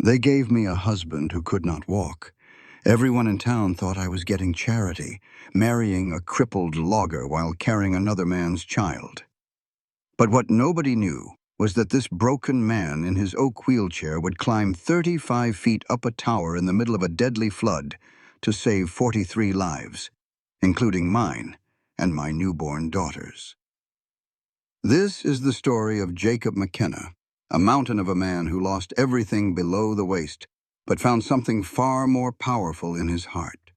They gave me a husband who could not walk. Everyone in town thought I was getting charity, marrying a crippled logger while carrying another man's child. But what nobody knew was that this broken man in his oak wheelchair would climb 35 feet up a tower in the middle of a deadly flood to save 43 lives, including mine and my newborn daughters. This is the story of Jacob McKenna, a mountain of a man who lost everything below the waist, but found something far more powerful in his heart.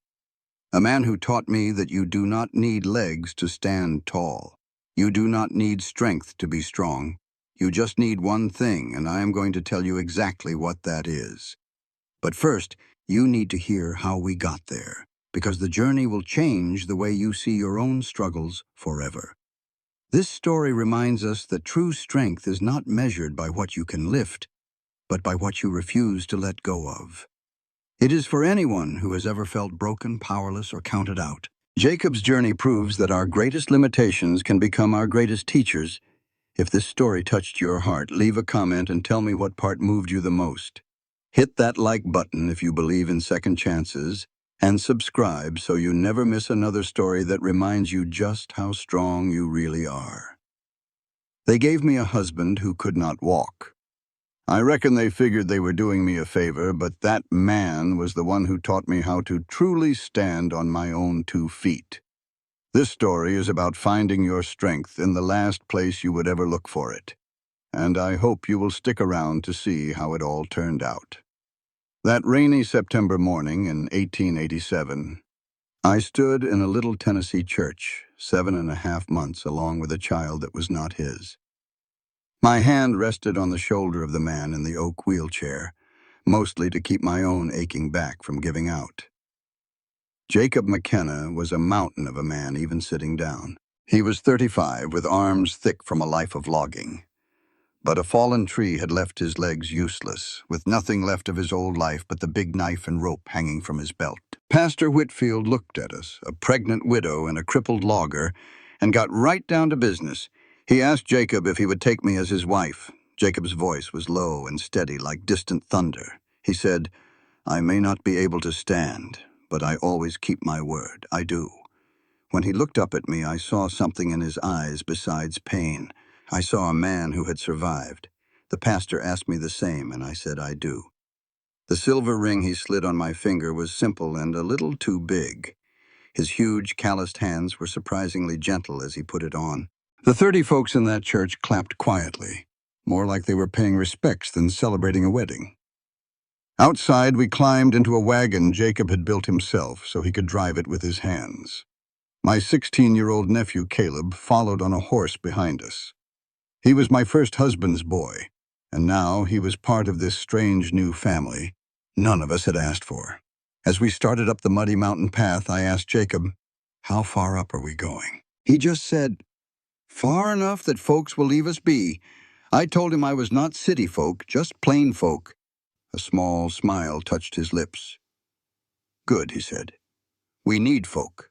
A man who taught me that you do not need legs to stand tall. You do not need strength to be strong. You just need one thing, and I am going to tell you exactly what that is. But first, you need to hear how we got there, because the journey will change the way you see your own struggles forever. This story reminds us that true strength is not measured by what you can lift, but by what you refuse to let go of. It is for anyone who has ever felt broken, powerless, or counted out. Jacob's journey proves that our greatest limitations can become our greatest teachers. If this story touched your heart, leave a comment and tell me what part moved you the most. Hit that like button if you believe in second chances, and subscribe so you never miss another story that reminds you just how strong you really are. They gave me a husband who could not walk. I reckon they figured they were doing me a favor, but that man was the one who taught me how to truly stand on my own 2 feet. This story is about finding your strength in the last place you would ever look for it, and I hope you will stick around to see how it all turned out. That rainy September morning in 1887, I stood in a little Tennessee church, 7.5 months, along with a child that was not his. My hand rested on the shoulder of the man in the oak wheelchair, mostly to keep my own aching back from giving out. Jacob McKenna was a mountain of a man, even sitting down. He was 35, with arms thick from a life of logging. But a fallen tree had left his legs useless, with nothing left of his old life but the big knife and rope hanging from his belt. Pastor Whitfield looked at us, a pregnant widow and a crippled logger, and got right down to business. He asked Jacob if he would take me as his wife. Jacob's voice was low and steady, like distant thunder. He said, "I may not be able to stand, but I always keep my word. I do." When he looked up at me, I saw something in his eyes besides pain. I saw a man who had survived. The pastor asked me the same, and I said, "I do." The silver ring he slid on my finger was simple and a little too big. His huge, calloused hands were surprisingly gentle as he put it on. The 30 folks in that church clapped quietly, more like they were paying respects than celebrating a wedding. Outside, we climbed into a wagon Jacob had built himself so he could drive it with his hands. My 16-year-old nephew, Caleb, followed on a horse behind us. He was my first husband's boy, and now he was part of this strange new family none of us had asked for. As we started up the muddy mountain path, I asked Jacob, "How far up are we going?" He just said, "Far enough that folks will leave us be." I told him I was not city folk, just plain folk. A small smile touched his lips. "Good," he said. "We need folk."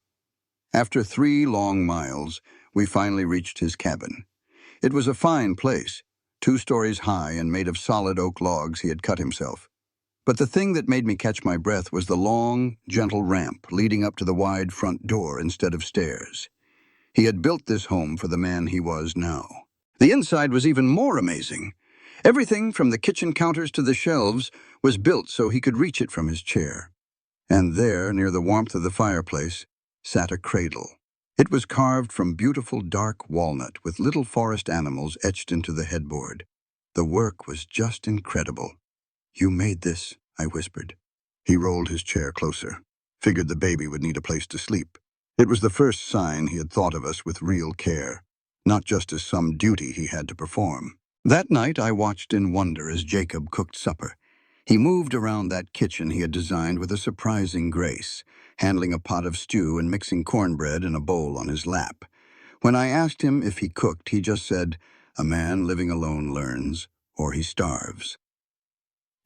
After 3 long miles, we finally reached his cabin. It was a fine place, 2 stories high and made of solid oak logs he had cut himself. But the thing that made me catch my breath was the long, gentle ramp leading up to the wide front door instead of stairs. He had built this home for the man he was now. The inside was even more amazing. Everything from the kitchen counters to the shelves was built so he could reach it from his chair. And there, near the warmth of the fireplace, sat a cradle. It was carved from beautiful dark walnut with little forest animals etched into the headboard. The work was just incredible. "You made this," I whispered. He rolled his chair closer, figured the baby would need a place to sleep. It was the first sign he had thought of us with real care, not just as some duty he had to perform. That night I watched in wonder as Jacob cooked supper. He moved around that kitchen he had designed with a surprising grace, handling a pot of stew and mixing cornbread in a bowl on his lap. When I asked him if he cooked, he just said, "A man living alone learns, or he starves."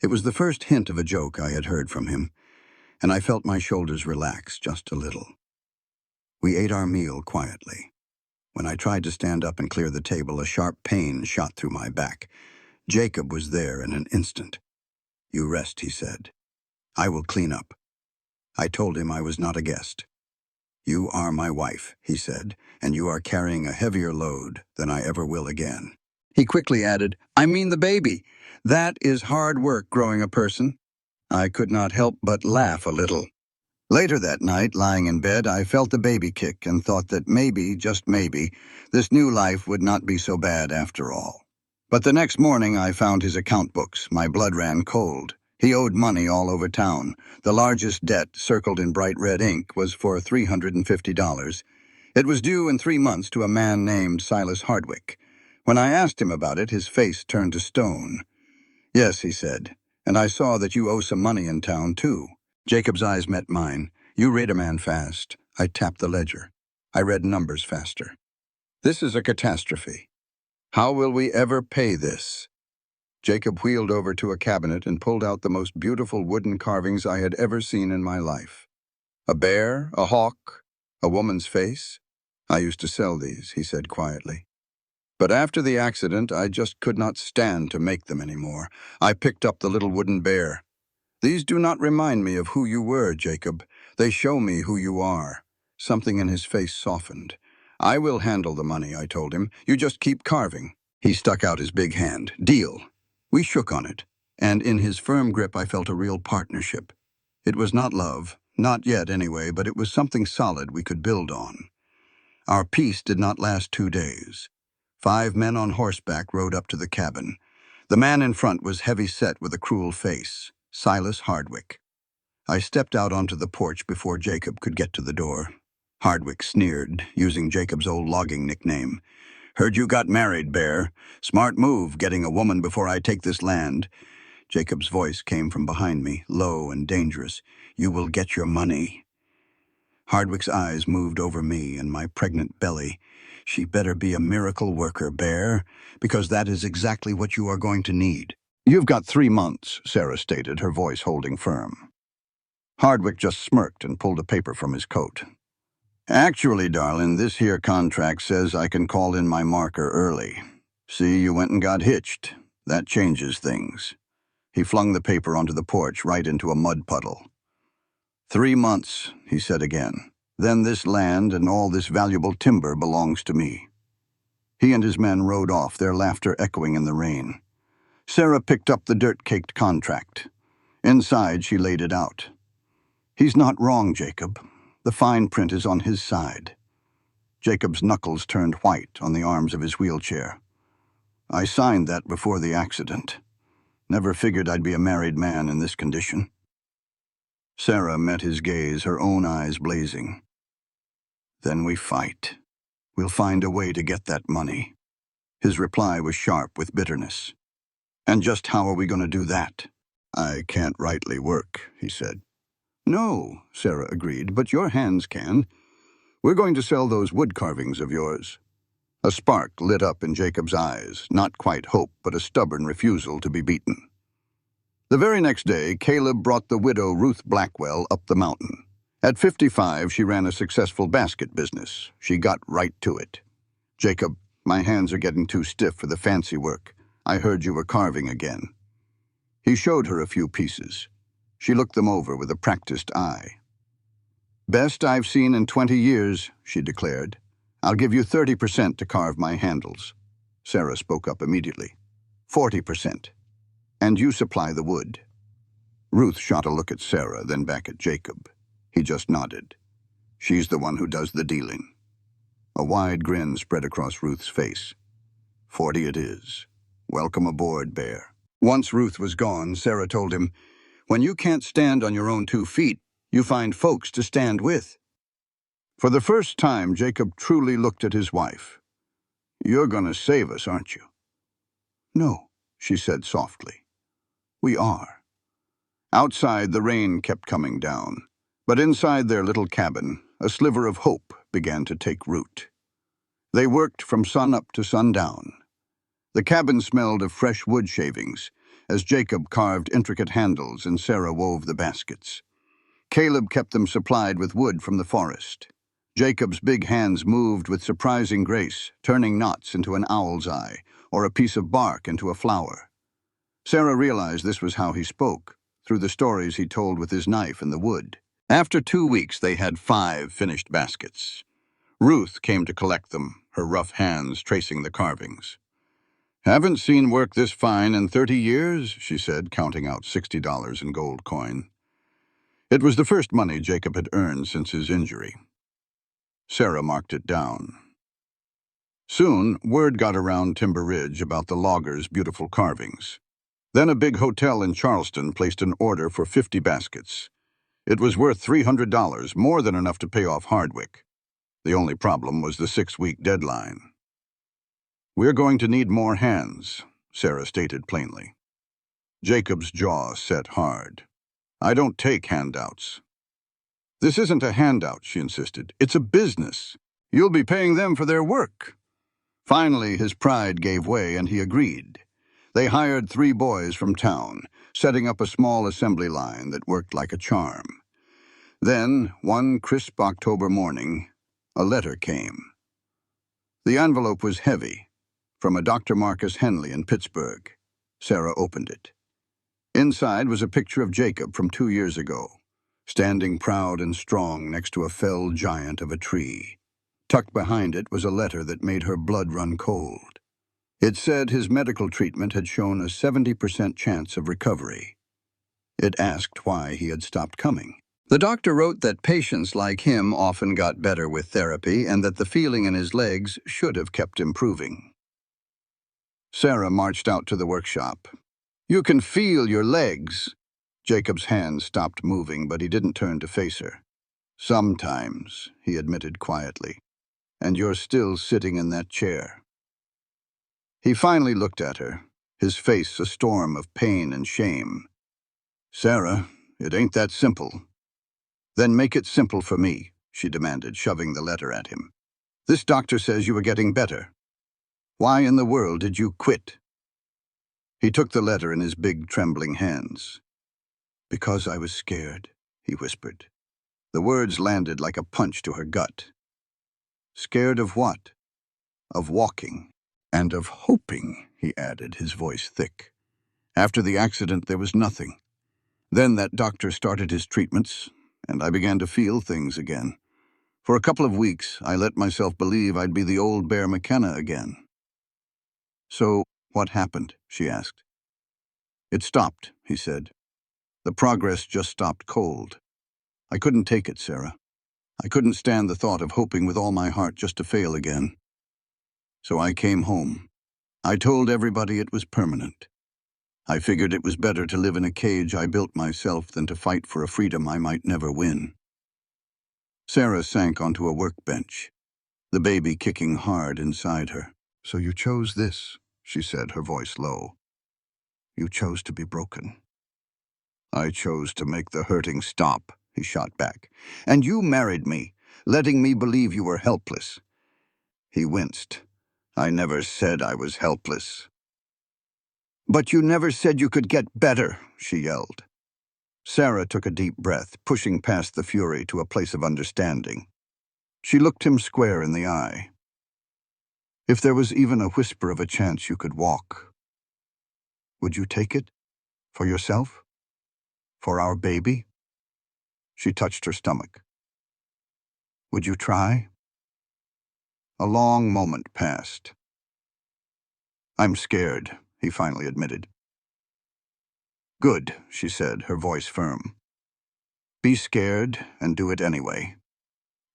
It was the first hint of a joke I had heard from him, and I felt my shoulders relax just a little. We ate our meal quietly. When I tried to stand up and clear the table, a sharp pain shot through my back. Jacob was there in an instant. You rest, he said. I will clean up. I told him I was not a guest. You are my wife, he said, and you are carrying a heavier load than I ever will again. He quickly added, I mean the baby. That is hard work growing a person. I could not help but laugh a little. Later that night, lying in bed, I felt the baby kick and thought that maybe, just maybe, this new life would not be so bad after all. But the next morning I found his account books. My blood ran cold. He owed money all over town. The largest debt, circled in bright red ink, was for $350. It was due in 3 months to a man named Silas Hardwick. When I asked him about it, his face turned to stone. Yes, he said, and I saw that you owe some money in town, too. Jacob's eyes met mine. You read a man fast. I tapped the ledger. I read numbers faster. This is a catastrophe. How will we ever pay this? Jacob wheeled over to a cabinet and pulled out the most beautiful wooden carvings I had ever seen in my life. A bear, a hawk, a woman's face. I used to sell these, he said quietly. But after the accident, I just could not stand to make them anymore. I picked up the little wooden bear. These do not remind me of who you were, Jacob. They show me who you are. Something in his face softened. I will handle the money, I told him. You just keep carving. He stuck out his big hand. Deal. We shook on it, and in his firm grip I felt a real partnership. It was not love, not yet anyway, but it was something solid we could build on. Our peace did not last 2 days. 5 men on horseback rode up to the cabin. The man in front was heavy-set with a cruel face, Silas Hardwick. I stepped out onto the porch before Jacob could get to the door. Hardwick sneered, using Jacob's old logging nickname. Heard you got married, Bear. Smart move, getting a woman before I take this land. Jacob's voice came from behind me, low and dangerous. You will get your money. Hardwick's eyes moved over me and my pregnant belly. She better be a miracle worker, Bear, because that is exactly what you are going to need. You've got 3 months, Sarah stated, her voice holding firm. Hardwick just smirked and pulled a paper from his coat. Actually, darling, this here contract says I can call in my marker early. See, you went and got hitched. That changes things. He flung the paper onto the porch right into a mud puddle. 3 months, he said again. Then this land and all this valuable timber belongs to me. He and his men rode off, their laughter echoing in the rain. Sarah picked up the dirt-caked contract. Inside, she laid it out. He's not wrong, Jacob. The fine print is on his side. Jacob's knuckles turned white on the arms of his wheelchair. I signed that before the accident. Never figured I'd be a married man in this condition. Sarah met his gaze, her own eyes blazing. Then we fight. We'll find a way to get that money. His reply was sharp with bitterness. And just how are we going to do that? I can't rightly work, he said. No, Sarah agreed, but your hands can. We're going to sell those wood carvings of yours. A spark lit up in Jacob's eyes, not quite hope, but a stubborn refusal to be beaten. The very next day, Caleb brought the widow Ruth Blackwell up the mountain. At 55, she ran a successful basket business. She got right to it. Jacob, my hands are getting too stiff for the fancy work. I heard you were carving again. He showed her a few pieces. She looked them over with a practiced eye. Best I've seen in 20 years, she declared. I'll give you 30% to carve my handles. Sarah spoke up immediately. 40%. And you supply the wood. Ruth shot a look at Sarah, then back at Jacob. He just nodded. She's the one who does the dealing. A wide grin spread across Ruth's face. 40 it is. Welcome aboard, Bear. Once Ruth was gone, Sarah told him, when you can't stand on your own 2 feet, you find folks to stand with. For the first time, Jacob truly looked at his wife. You're going to save us, aren't you? No, she said softly. We are. Outside, the rain kept coming down, but inside their little cabin, a sliver of hope began to take root. They worked from sunup to sundown. The cabin smelled of fresh wood shavings, as Jacob carved intricate handles and Sarah wove the baskets. Caleb kept them supplied with wood from the forest. Jacob's big hands moved with surprising grace, turning knots into an owl's eye, or a piece of bark into a flower. Sarah realized this was how he spoke, through the stories he told with his knife in the wood. After 2 weeks, they had 5 finished baskets. Ruth came to collect them, her rough hands tracing the carvings. "Haven't seen work this fine in 30 years, she said, counting out $60 in gold coin. It was the first money Jacob had earned since his injury. Sarah marked it down. Soon, word got around Timber Ridge about the loggers' beautiful carvings. Then a big hotel in Charleston placed an order for 50 baskets. It was worth $300, more than enough to pay off Hardwick. The only problem was the 6-week deadline. "We're going to need more hands," Sarah stated plainly. Jacob's jaw set hard. "I don't take handouts." "This isn't a handout," she insisted. "It's a business. You'll be paying them for their work." Finally, his pride gave way and he agreed. They hired 3 boys from town, setting up a small assembly line that worked like a charm. Then, one crisp October morning, a letter came. The envelope was heavy, from a Dr. Marcus Henley in Pittsburgh. Sarah opened it. Inside was a picture of Jacob from 2 years ago, standing proud and strong next to a felled giant of a tree. Tucked behind it was a letter that made her blood run cold. It said his medical treatment had shown a 70% chance of recovery. It asked why he had stopped coming. The doctor wrote that patients like him often got better with therapy and that the feeling in his legs should have kept improving. Sarah marched out to the workshop. "You can feel your legs." Jacob's hand stopped moving, but he didn't turn to face her. "Sometimes," he admitted quietly, "and you're still sitting in that chair." He finally looked at her, his face a storm of pain and shame. "Sarah, it ain't that simple." "Then make it simple for me," she demanded, shoving the letter at him. "This doctor says you were getting better. Why in the world did you quit?" He took the letter in his big, trembling hands. "Because I was scared," he whispered. The words landed like a punch to her gut. "Scared of what?" "Of walking. And of hoping," he added, his voice thick. "After the accident, there was nothing. Then that doctor started his treatments, and I began to feel things again. For a couple of weeks, I let myself believe I'd be the old Bear McKenna again." "So, what happened?" she asked. "It stopped," he said. "The progress just stopped cold. I couldn't take it, Sarah. I couldn't stand the thought of hoping with all my heart just to fail again. So I came home. I told everybody it was permanent. I figured it was better to live in a cage I built myself than to fight for a freedom I might never win." Sarah sank onto a workbench, the baby kicking hard inside her. "So you chose this," she said, her voice low. "You chose to be broken." "I chose to make the hurting stop," he shot back. "And you married me, letting me believe you were helpless." He winced. "I never said I was helpless." "But you never said you could get better," she yelled. Sarah took a deep breath, pushing past the fury to a place of understanding. She looked him square in the eye. "If there was even a whisper of a chance you could walk, would you take it? For yourself? For our baby?" She touched her stomach. "Would you try?" A long moment passed. "I'm scared," he finally admitted. "Good," she said, her voice firm. "Be scared and do it anyway.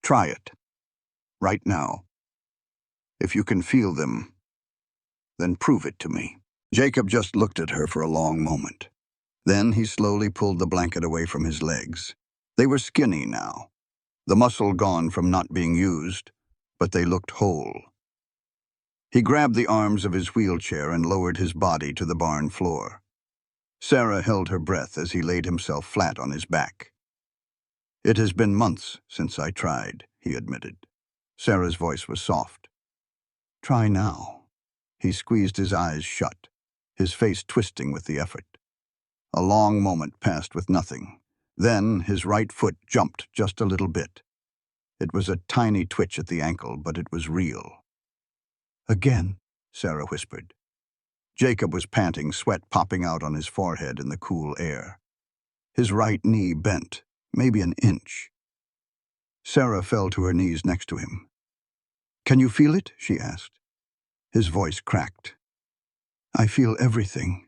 Try it. Right now. If you can feel them, then prove it to me." Jacob just looked at her for a long moment. Then he slowly pulled the blanket away from his legs. They were skinny now, the muscle gone from not being used, but they looked whole. He grabbed the arms of his wheelchair and lowered his body to the barn floor. Sarah held her breath as he laid himself flat on his back. "It has been months since I tried," he admitted. Sarah's voice was soft. "Try now." He squeezed his eyes shut, his face twisting with the effort. A long moment passed with nothing. Then his right foot jumped just a little bit. It was a tiny twitch at the ankle, but it was real. "Again," Sarah whispered. Jacob was panting, sweat popping out on his forehead in the cool air. His right knee bent, maybe an inch. Sarah fell to her knees next to him. "Can you feel it?" she asked. His voice cracked. "I feel everything."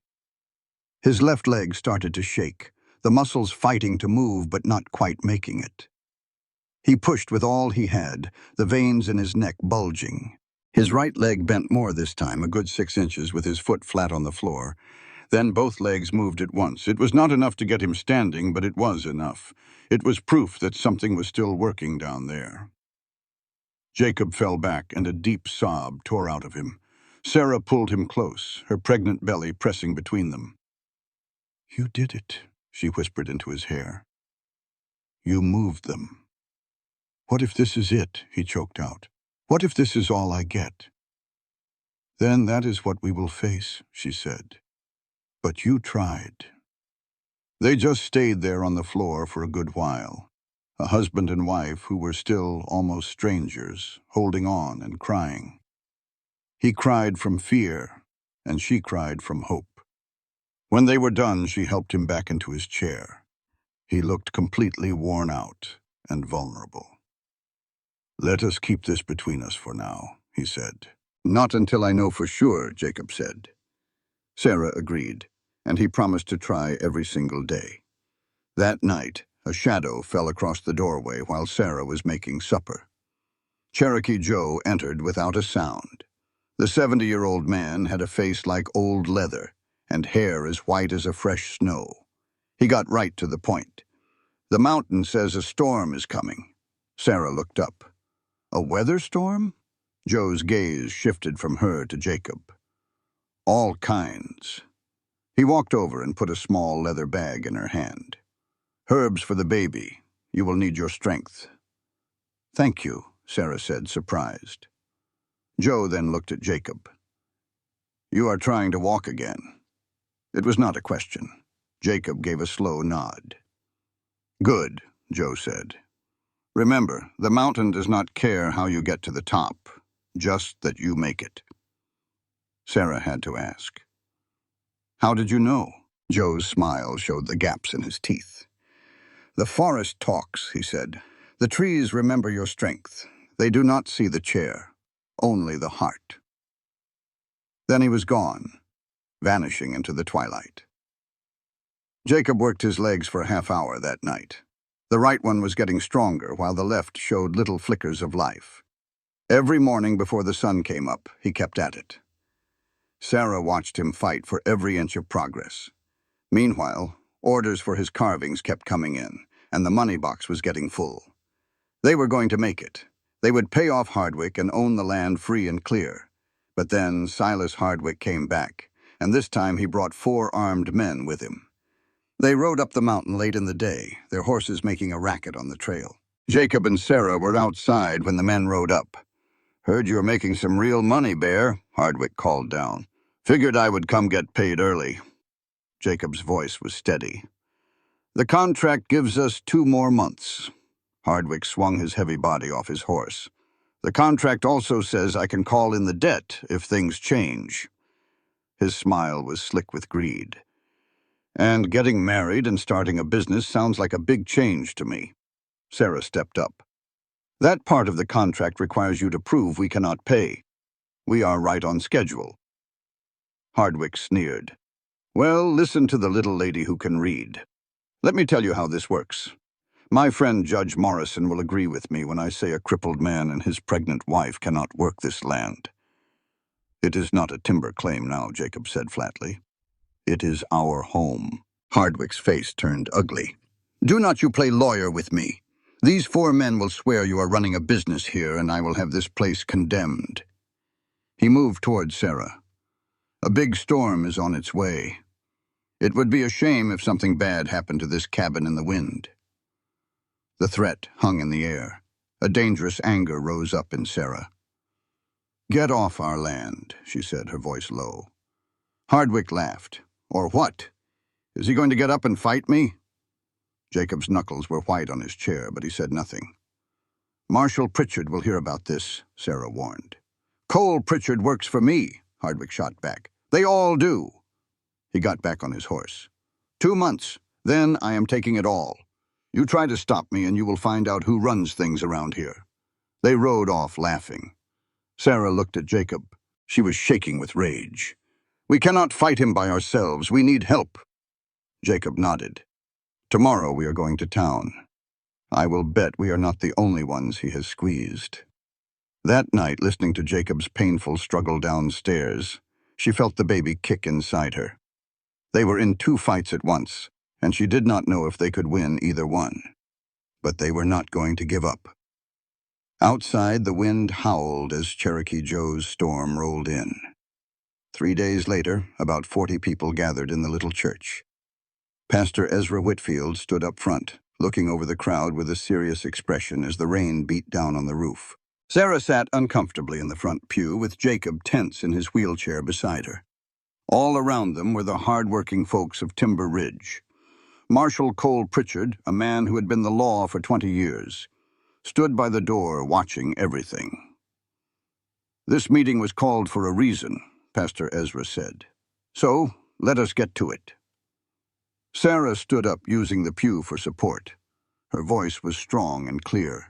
His left leg started to shake, the muscles fighting to move but not quite making it. He pushed with all he had, the veins in his neck bulging. His right leg bent more this time, a good 6 inches with his foot flat on the floor. Then both legs moved at once. It was not enough to get him standing, but it was enough. It was proof that something was still working down there. Jacob fell back, and a deep sob tore out of him. Sarah pulled him close, her pregnant belly pressing between them. "You did it," she whispered into his hair. "You moved them." "What if this is it?" he choked out. "What if this is all I get?" "Then that is what we will face," she said. "But you tried." They just stayed there on the floor for a good while, a husband and wife who were still almost strangers, holding on and crying. He cried from fear, and she cried from hope. When they were done, she helped him back into his chair. He looked completely worn out and vulnerable. "Let us keep this between us for now," he said. "Not until I know for sure," Jacob said. Sarah agreed, and he promised to try every single day. That night, a shadow fell across the doorway while Sarah was making supper. Cherokee Joe entered without a sound. The 70-year-old man had a face like old leather and hair as white as a fresh snow. He got right to the point. "The mountain says a storm is coming." Sarah looked up. "A weather storm?" Joe's gaze shifted from her to Jacob. "All kinds." He walked over and put a small leather bag in her hand. "Herbs for the baby. You will need your strength." "Thank you," Sarah said, surprised. Joe then looked at Jacob. "You are trying to walk again." It was not a question. Jacob gave a slow nod. "Good," Joe said. "Remember, the mountain does not care how you get to the top, just that you make it." Sarah had to ask. "How did you know?" Joe's smile showed the gaps in his teeth. "The forest talks," he said. "The trees remember your strength. They do not see the chair, only the heart." Then he was gone, vanishing into the twilight. Jacob worked his legs for a half-hour that night. The right one was getting stronger, while the left showed little flickers of life. Every morning before the sun came up, he kept at it. Sarah watched him fight for every inch of progress. Meanwhile, orders for his carvings kept coming in, and the money box was getting full. They were going to make it. They would pay off Hardwick and own the land free and clear. But then Silas Hardwick came back, and this time he brought 4 armed men with him. They rode up the mountain late in the day, their horses making a racket on the trail. Jacob and Sarah were outside when the men rode up. "Heard you were making some real money, Bear," Hardwick called down. "Figured I would come get paid early." Jacob's voice was steady. "The contract gives us 2 more months." Hardwick swung his heavy body off his horse. "The contract also says I can call in the debt if things change." His smile was slick with greed. "And getting married and starting a business sounds like a big change to me." Sarah stepped up. "That part of the contract requires you to prove we cannot pay. We are right on schedule." Hardwick sneered. "Well, listen to the little lady who can read. Let me tell you how this works. My friend Judge Morrison will agree with me when I say a crippled man and his pregnant wife cannot work this land." "It is not a timber claim now," Jacob said flatly. "It is our home." Hardwick's face turned ugly. "Do not you play lawyer with me. These 4 men will swear you are running a business here, and I will have this place condemned." He moved toward Sarah. "A big storm is on its way. It would be a shame if something bad happened to this cabin in the wind." The threat hung in the air. A dangerous anger rose up in Sarah. "Get off our land," she said, her voice low. Hardwick laughed. "Or what? Is he going to get up and fight me?" Jacob's knuckles were white on his chair, but he said nothing. "Marshal Pritchard will hear about this," Sarah warned. "Cole Pritchard works for me," Hardwick shot back. They all do. He got back on his horse. 2 months. Then I am taking it all. You try to stop me and you will find out who runs things around here. They rode off laughing. Sarah looked at Jacob. She was shaking with rage. We cannot fight him by ourselves. We need help. Jacob nodded. Tomorrow we are going to town. I will bet we are not the only ones he has squeezed. That night, listening to Jacob's painful struggle downstairs, she felt the baby kick inside her. They were in 2 fights at once, and she did not know if they could win either one. But they were not going to give up. Outside, the wind howled as Cherokee Joe's storm rolled in. 3 days later, about 40 people gathered in the little church. Pastor Ezra Whitfield stood up front, looking over the crowd with a serious expression as the rain beat down on the roof. Sarah sat uncomfortably in the front pew with Jacob tense in his wheelchair beside her. All around them were the hard-working folks of Timber Ridge. Marshal Cole Pritchard, a man who had been the law for 20 years, stood by the door watching everything. This meeting was called for a reason, Pastor Ezra said. So, let us get to it. Sarah stood up using the pew for support. Her voice was strong and clear.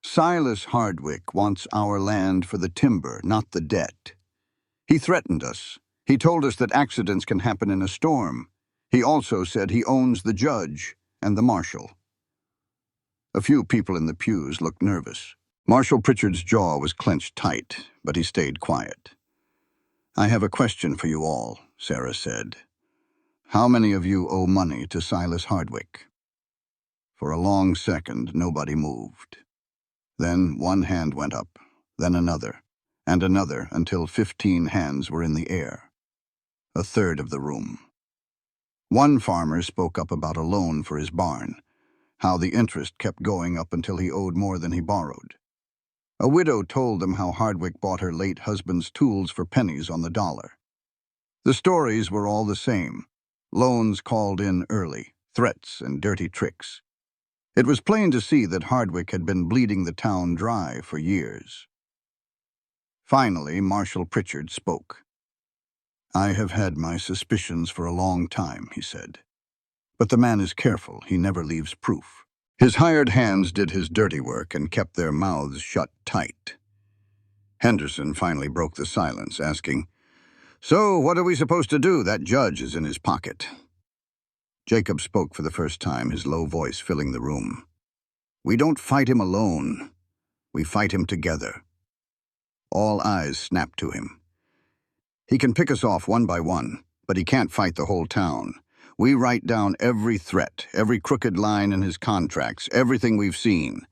Silas Hardwick wants our land for the timber, not the debt. He threatened us. He told us that accidents can happen in a storm. He also said he owns the judge and the marshal. A few people in the pews looked nervous. Marshal Pritchard's jaw was clenched tight, but he stayed quiet. I have a question for you all, Sarah said. How many of you owe money to Silas Hardwick? For a long second, nobody moved. Then one hand went up, then another, and another until 15 hands were in the air. A third of the room. One farmer spoke up about a loan for his barn, how the interest kept going up until he owed more than he borrowed. A widow told them how Hardwick bought her late husband's tools for pennies on the dollar. The stories were all the same. Loans called in early, threats and dirty tricks. It was plain to see that Hardwick had been bleeding the town dry for years. Finally, Marshal Pritchard spoke. I have had my suspicions for a long time, he said. But the man is careful. He never leaves proof. His hired hands did his dirty work and kept their mouths shut tight. Henderson finally broke the silence, asking, So, what are we supposed to do? That judge is in his pocket. Jacob spoke for the first time, his low voice filling the room. We don't fight him alone. We fight him together. All eyes snapped to him. He can pick us off one by one, but he can't fight the whole town. We write down every threat, every crooked line in his contracts, everything we've seen.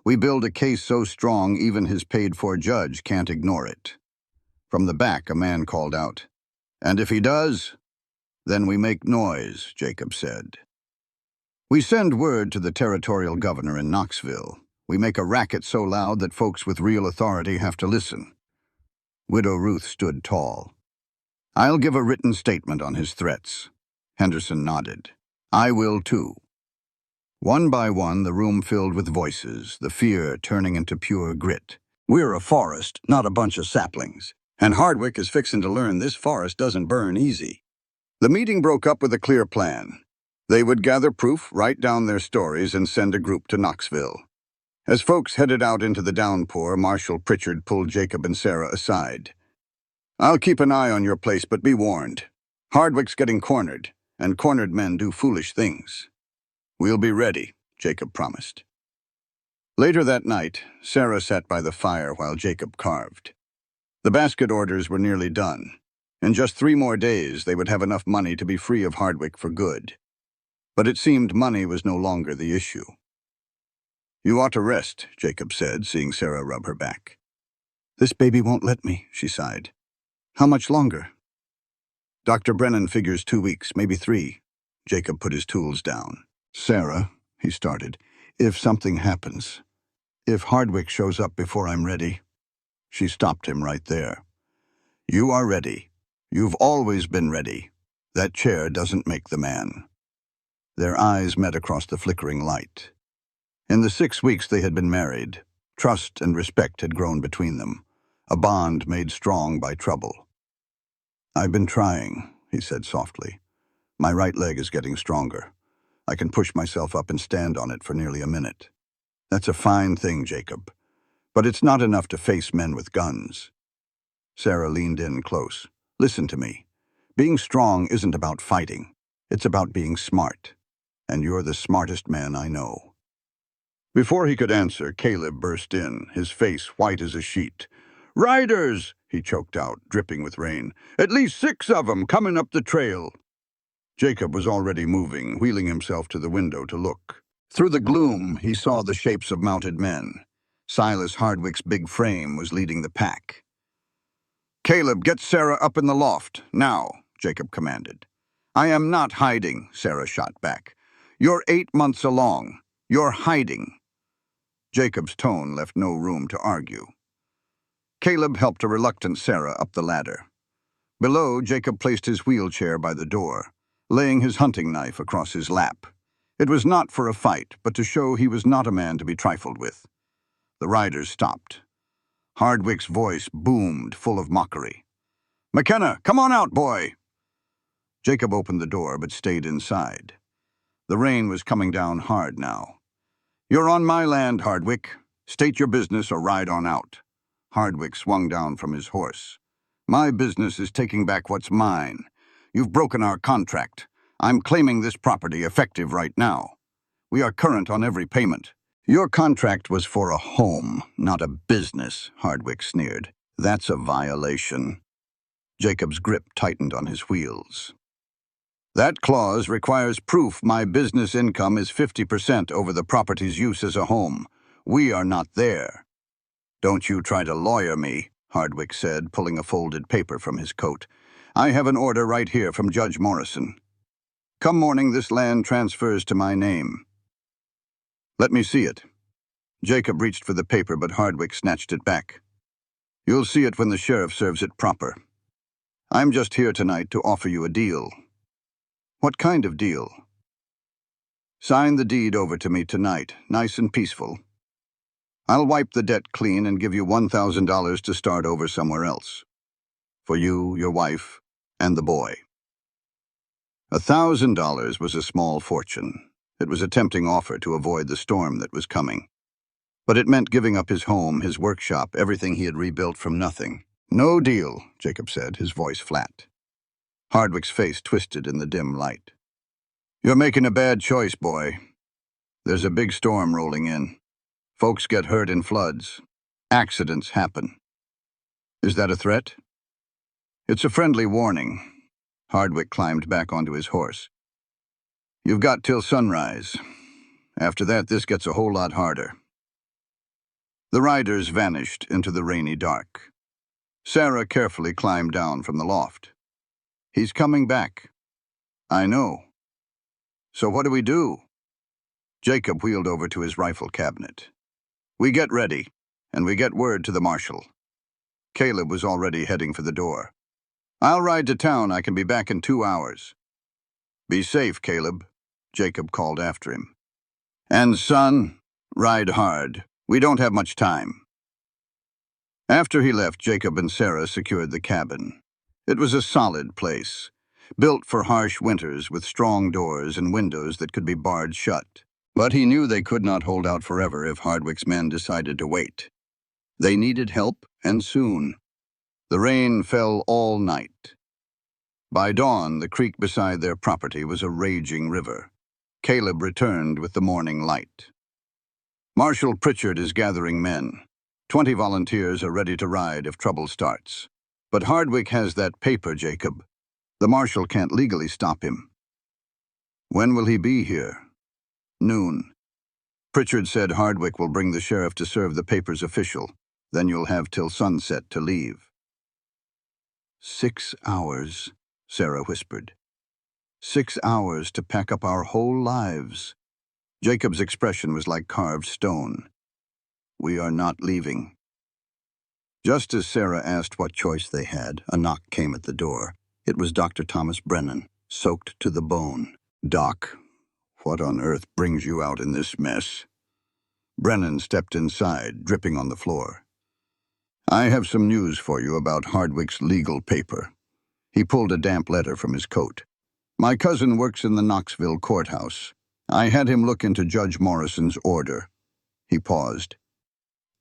We build a case so strong even his paid-for judge can't ignore it. From the back, a man called out, And if he does, then we make noise, Jacob said. We send word to the territorial governor in Knoxville. We make a racket so loud that folks with real authority have to listen. Widow Ruth stood tall. I'll give a written statement on his threats. Henderson nodded. I will too. One by one, the room filled with voices, the fear turning into pure grit. We're a forest, not a bunch of saplings. And Hardwick is fixing to learn this forest doesn't burn easy. The meeting broke up with a clear plan. They would gather proof, write down their stories, and send a group to Knoxville. As folks headed out into the downpour, Marshal Pritchard pulled Jacob and Sarah aside. I'll keep an eye on your place, but be warned. Hardwick's getting cornered, and cornered men do foolish things. We'll be ready, Jacob promised. Later that night, Sarah sat by the fire while Jacob carved. The basket orders were nearly done. In just 3 more days, they would have enough money to be free of Hardwick for good. But it seemed money was no longer the issue. You ought to rest, Jacob said, seeing Sarah rub her back. This baby won't let me, she sighed. How much longer? Dr. Brennan figures 2 weeks, maybe 3. Jacob put his tools down. Sarah, he started, if something happens, if Hardwick shows up before I'm ready. She stopped him right there. You are ready. You've always been ready. That chair doesn't make the man. Their eyes met across the flickering light. In the 6 weeks they had been married, trust and respect had grown between them, a bond made strong by trouble. "I've been trying," he said softly. "My right leg is getting stronger. I can push myself up and stand on it for nearly a minute. That's a fine thing, Jacob. But it's not enough to face men with guns." Sarah leaned in close. "Listen to me. Being strong isn't about fighting. It's about being smart. And you're the smartest man I know." Before he could answer, Caleb burst in, his face white as a sheet. "Riders!" he choked out, dripping with rain. "At least 6 of 'em coming up the trail." Jacob was already moving, wheeling himself to the window to look. Through the gloom, he saw the shapes of mounted men. Silas Hardwick's big frame was leading the pack. "Caleb, get Sarah up in the loft, now," Jacob commanded. "I am not hiding," Sarah shot back. "You're 8 months along. You're hiding." Jacob's tone left no room to argue. Caleb helped a reluctant Sarah up the ladder. Below, Jacob placed his wheelchair by the door, laying his hunting knife across his lap. It was not for a fight, but to show he was not a man to be trifled with. The riders stopped. Hardwick's voice boomed, full of mockery. "McKenna, come on out, boy!" Jacob opened the door, but stayed inside. The rain was coming down hard now. "You're on my land, Hardwick. State your business or ride on out." Hardwick swung down from his horse. "My business is taking back what's mine. You've broken our contract. I'm claiming this property effective right now. We are current on every payment." "Your contract was for a home, not a business," Hardwick sneered. "That's a violation." Jacob's grip tightened on his wheels. "That clause requires proof my business income is 50% over the property's use as a home. We are not there." "Don't you try to lawyer me," Hardwick said, pulling a folded paper from his coat. "I have an order right here from Judge Morrison. Come morning, this land transfers to my name." "Let me see it." Jacob reached for the paper, but Hardwick snatched it back. "You'll see it when the sheriff serves it proper. I'm just here tonight to offer you a deal." "What kind of deal?" "Sign the deed over to me tonight, nice and peaceful. I'll wipe the debt clean and give you $1,000 to start over somewhere else. For you, your wife, and the boy." $1,000 was a small fortune. It was a tempting offer to avoid the storm that was coming. But it meant giving up his home, his workshop, everything he had rebuilt from nothing. "No deal," Jacob said, his voice flat. Hardwick's face twisted in the dim light. "You're making a bad choice, boy. There's a big storm rolling in. Folks get hurt in floods. Accidents happen. Is that a threat?" "It's a friendly warning." Hardwick climbed back onto his horse. "You've got till sunrise. After that, this gets a whole lot harder." The riders vanished into the rainy dark. Sarah carefully climbed down from the loft. "He's coming back." "I know." "So what do we do?" Jacob wheeled over to his rifle cabinet. "We get ready, and we get word to the marshal." Caleb was already heading for the door. "I'll ride to town. I can be back in 2 hours." "Be safe, Caleb," Jacob called after him. "And son, ride hard. We don't have much time." After he left, Jacob and Sarah secured the cabin. It was a solid place, built for harsh winters with strong doors and windows that could be barred shut. But he knew they could not hold out forever if Hardwick's men decided to wait. They needed help, and soon. The rain fell all night. By dawn, the creek beside their property was a raging river. Caleb returned with the morning light. Marshal Pritchard is gathering men. 20 volunteers are ready to ride if trouble starts. But Hardwick has that paper, Jacob. The marshal can't legally stop him. "When will he be here?" "Noon. Pritchard said Hardwick will bring the sheriff to serve the papers official. Then you'll have till sunset to leave." 6 hours, Sarah whispered. 6 hours to pack up our whole lives. Jacob's expression was like carved stone. "We are not leaving." Just as Sarah asked what choice they had, a knock came at the door. It was Dr. Thomas Brennan, soaked to the bone. "Doc, what on earth brings you out in this mess?" Brennan stepped inside, dripping on the floor. "I have some news for you about Hardwick's legal paper. He pulled a damp letter from his coat. My cousin works in the Knoxville courthouse. I had him look into Judge Morrison's order. He paused.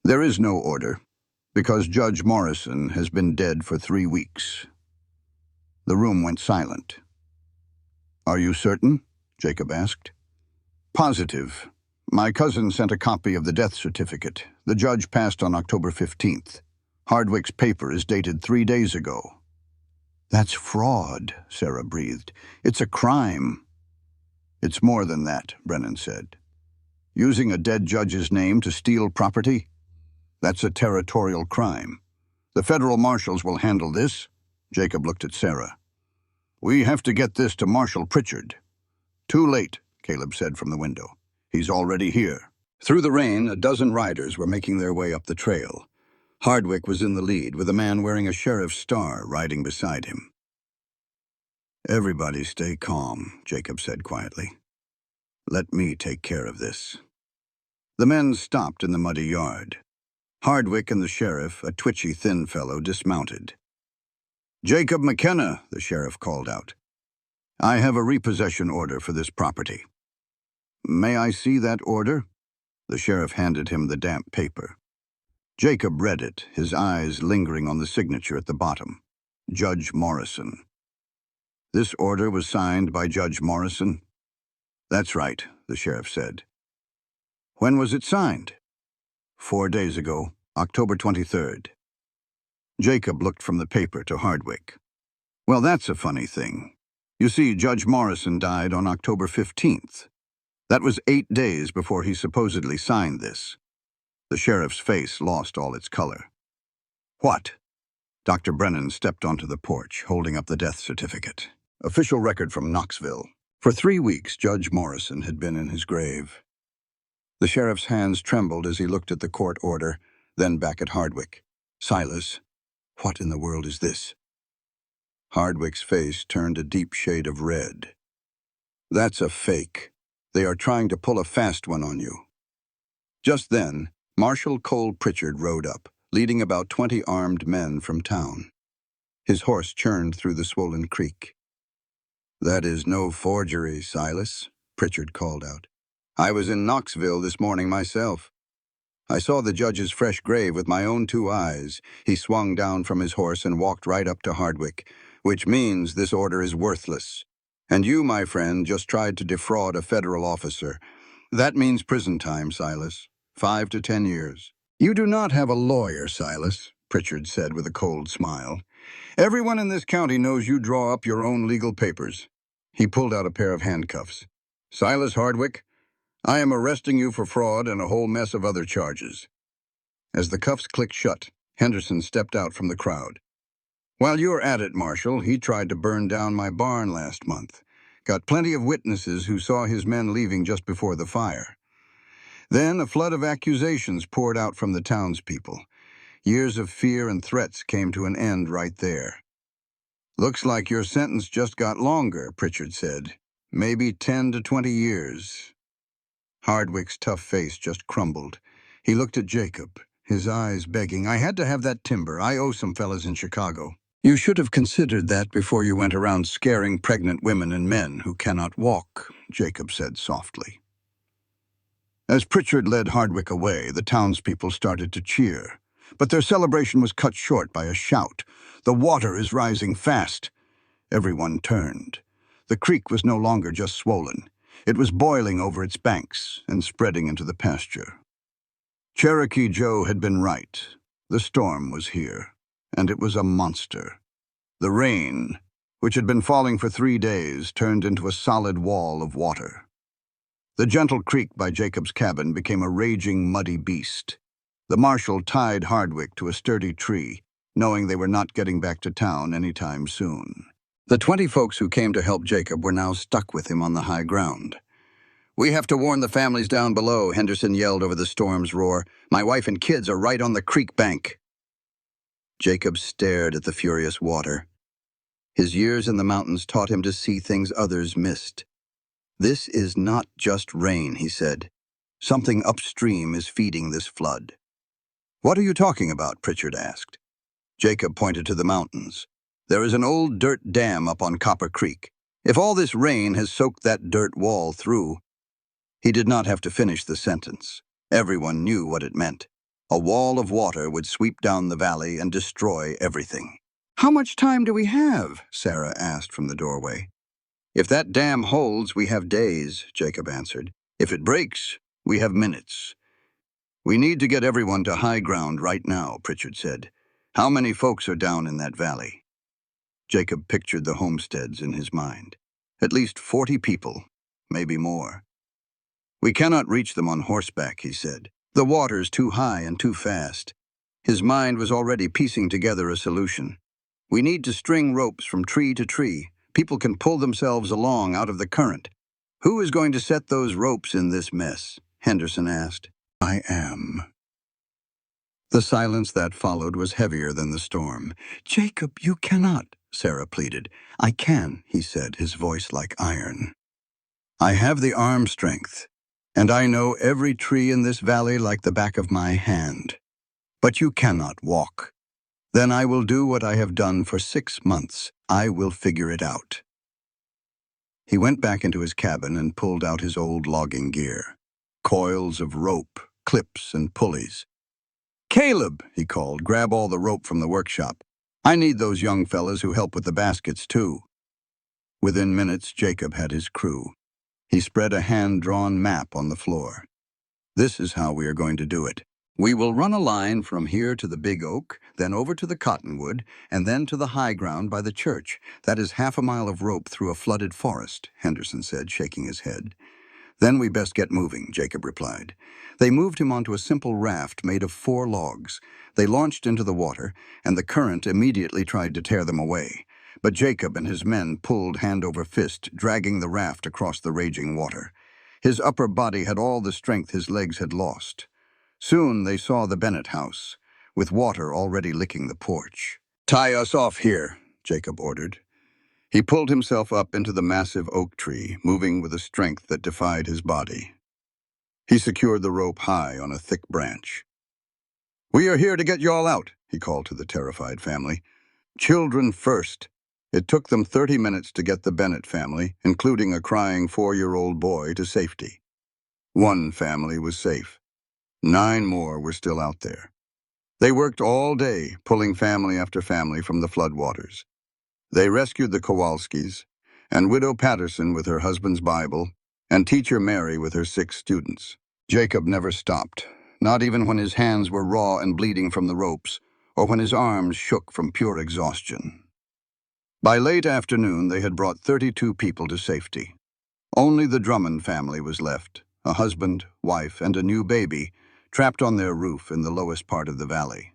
There is no order, because Judge Morrison has been dead for 3 weeks. The room went silent. Are you certain? Jacob asked. Positive. My cousin sent a copy of the death certificate. The judge passed on October 15th. Hardwick's paper is dated 3 days ago. That's fraud, Sarah breathed. It's a crime. It's more than that, Brennan said. Using a dead judge's name to steal property? That's a territorial crime. The federal marshals will handle this. Jacob looked at Sarah. We have to get this to Marshal Pritchard. Too late, Caleb said from the window. He's already here. Through the rain, a dozen riders were making their way up the trail. Hardwick was in the lead, with a man wearing a sheriff's star riding beside him. Everybody stay calm, Jacob said quietly. Let me take care of this. The men stopped in the muddy yard. Hardwick and the sheriff, a twitchy, thin fellow, dismounted. Jacob McKenna, the sheriff called out. I have a repossession order for this property. May I see that order? The sheriff handed him the damp paper. Jacob read it, his eyes lingering on the signature at the bottom. Judge Morrison. This order was signed by Judge Morrison? That's right, the sheriff said. When was it signed? 4 days ago, October 23rd. Jacob looked from the paper to Hardwick. Well, that's a funny thing. You see, Judge Morrison died on October 15th. That was 8 days before he supposedly signed this. The sheriff's face lost all its color. What? Dr. Brennan stepped onto the porch, holding up the death certificate. Official record from Knoxville. For 3 weeks, Judge Morrison had been in his grave. The sheriff's hands trembled as he looked at the court order, then back at Hardwick. Silas, what in the world is this? Hardwick's face turned a deep shade of red. That's a fake. They are trying to pull a fast one on you. Just then, Marshal Cole Pritchard rode up, leading about 20 armed men from town. His horse churned through the swollen creek. That is no forgery, Silas, Pritchard called out. I was in Knoxville this morning myself. I saw the judge's fresh grave with my own 2 eyes. He swung down from his horse and walked right up to Hardwick, which means this order is worthless. And you, my friend, just tried to defraud a federal officer. That means prison time, Silas. 5 to 10 years. You do not have a lawyer, Silas, Pritchard said with a cold smile. Everyone in this county knows you draw up your own legal papers. He pulled out a pair of handcuffs. Silas Hardwick, I am arresting you for fraud and a whole mess of other charges. As the cuffs clicked shut, Henderson stepped out from the crowd. While you're at it, Marshal, he tried to burn down my barn last month. Got plenty of witnesses who saw his men leaving just before the fire. Then a flood of accusations poured out from the townspeople. Years of fear and threats came to an end right there. Looks like your sentence just got longer, Pritchard said. Maybe 10 to 20 years. Hardwick's tough face just crumbled. He looked at Jacob, his eyes begging, I had to have that timber. I owe some fellas in Chicago. You should have considered that before you went around scaring pregnant women and men who cannot walk, Jacob said softly. As Pritchard led Hardwick away, the townspeople started to cheer. But their celebration was cut short by a shout. The water is rising fast. Everyone turned. The creek was no longer just swollen. It was boiling over its banks and spreading into the pasture. Cherokee Joe had been right. The storm was here, and it was a monster. The rain, which had been falling for 3 days, turned into a solid wall of water. The gentle creek by Jacob's cabin became a raging, muddy beast. The marshal tied Hardwick to a sturdy tree, knowing they were not getting back to town any time soon. The 20 folks who came to help Jacob were now stuck with him on the high ground. We have to warn the families down below, Henderson yelled over the storm's roar. My wife and kids are right on the creek bank. Jacob stared at the furious water. His years in the mountains taught him to see things others missed. This is not just rain, he said. Something upstream is feeding this flood. What are you talking about? Pritchard asked. Jacob pointed to the mountains. There is an old dirt dam up on Copper Creek. If all this rain has soaked that dirt wall through—" He did not have to finish the sentence. Everyone knew what it meant. A wall of water would sweep down the valley and destroy everything. "How much time do we have?" Sarah asked from the doorway. "If that dam holds, we have days," Jacob answered. "If it breaks, we have minutes." "We need to get everyone to high ground right now," Pritchard said. "How many folks are down in that valley?" Jacob pictured the homesteads in his mind. At least 40 people, maybe more. "We cannot reach them on horseback," he said. "The water's too high and too fast." His mind was already piecing together a solution. "We need to string ropes from tree to tree. People can pull themselves along out of the current." "Who is going to set those ropes in this mess?" Henderson asked. "I am." The silence that followed was heavier than the storm. "Jacob, you cannot," Sarah pleaded. "I can," he said, his voice like iron. "I have the arm strength, and I know every tree in this valley like the back of my hand. But you cannot walk. Then I will do what I have done for 6 months. I will figure it out." He went back into his cabin and pulled out his old logging gear. Coils of rope, clips, and pulleys. "Caleb," he called, "grab all the rope from the workshop. I need those young fellas who help with the baskets, too." Within minutes, Jacob had his crew. He spread a hand-drawn map on the floor. "This is how we are going to do it. We will run a line from here to the big oak, then over to the cottonwood, and then to the high ground by the church. That is half a mile of rope through a flooded forest," Henderson said, shaking his head. "Then we best get moving," Jacob replied. They moved him onto a simple raft made of 4 logs. They launched into the water, and the current immediately tried to tear them away. But Jacob and his men pulled hand over fist, dragging the raft across the raging water. His upper body had all the strength his legs had lost. Soon they saw the Bennett house, with water already licking the porch. "Tie us off here," Jacob ordered. He pulled himself up into the massive oak tree, moving with a strength that defied his body. He secured the rope high on a thick branch. "We are here to get y'all out," he called to the terrified family. "Children first." It took them 30 minutes to get the Bennett family, including a crying 4-year-old boy, to safety. 1 family was safe. 9 more were still out there. They worked all day, pulling family after family from the floodwaters. They rescued the Kowalskis, and Widow Patterson with her husband's Bible, and Teacher Mary with her 6 students. Jacob never stopped, not even when his hands were raw and bleeding from the ropes, or when his arms shook from pure exhaustion. By late afternoon, they had brought 32 people to safety. Only the Drummond family was left, a husband, wife, and a new baby, trapped on their roof in the lowest part of the valley.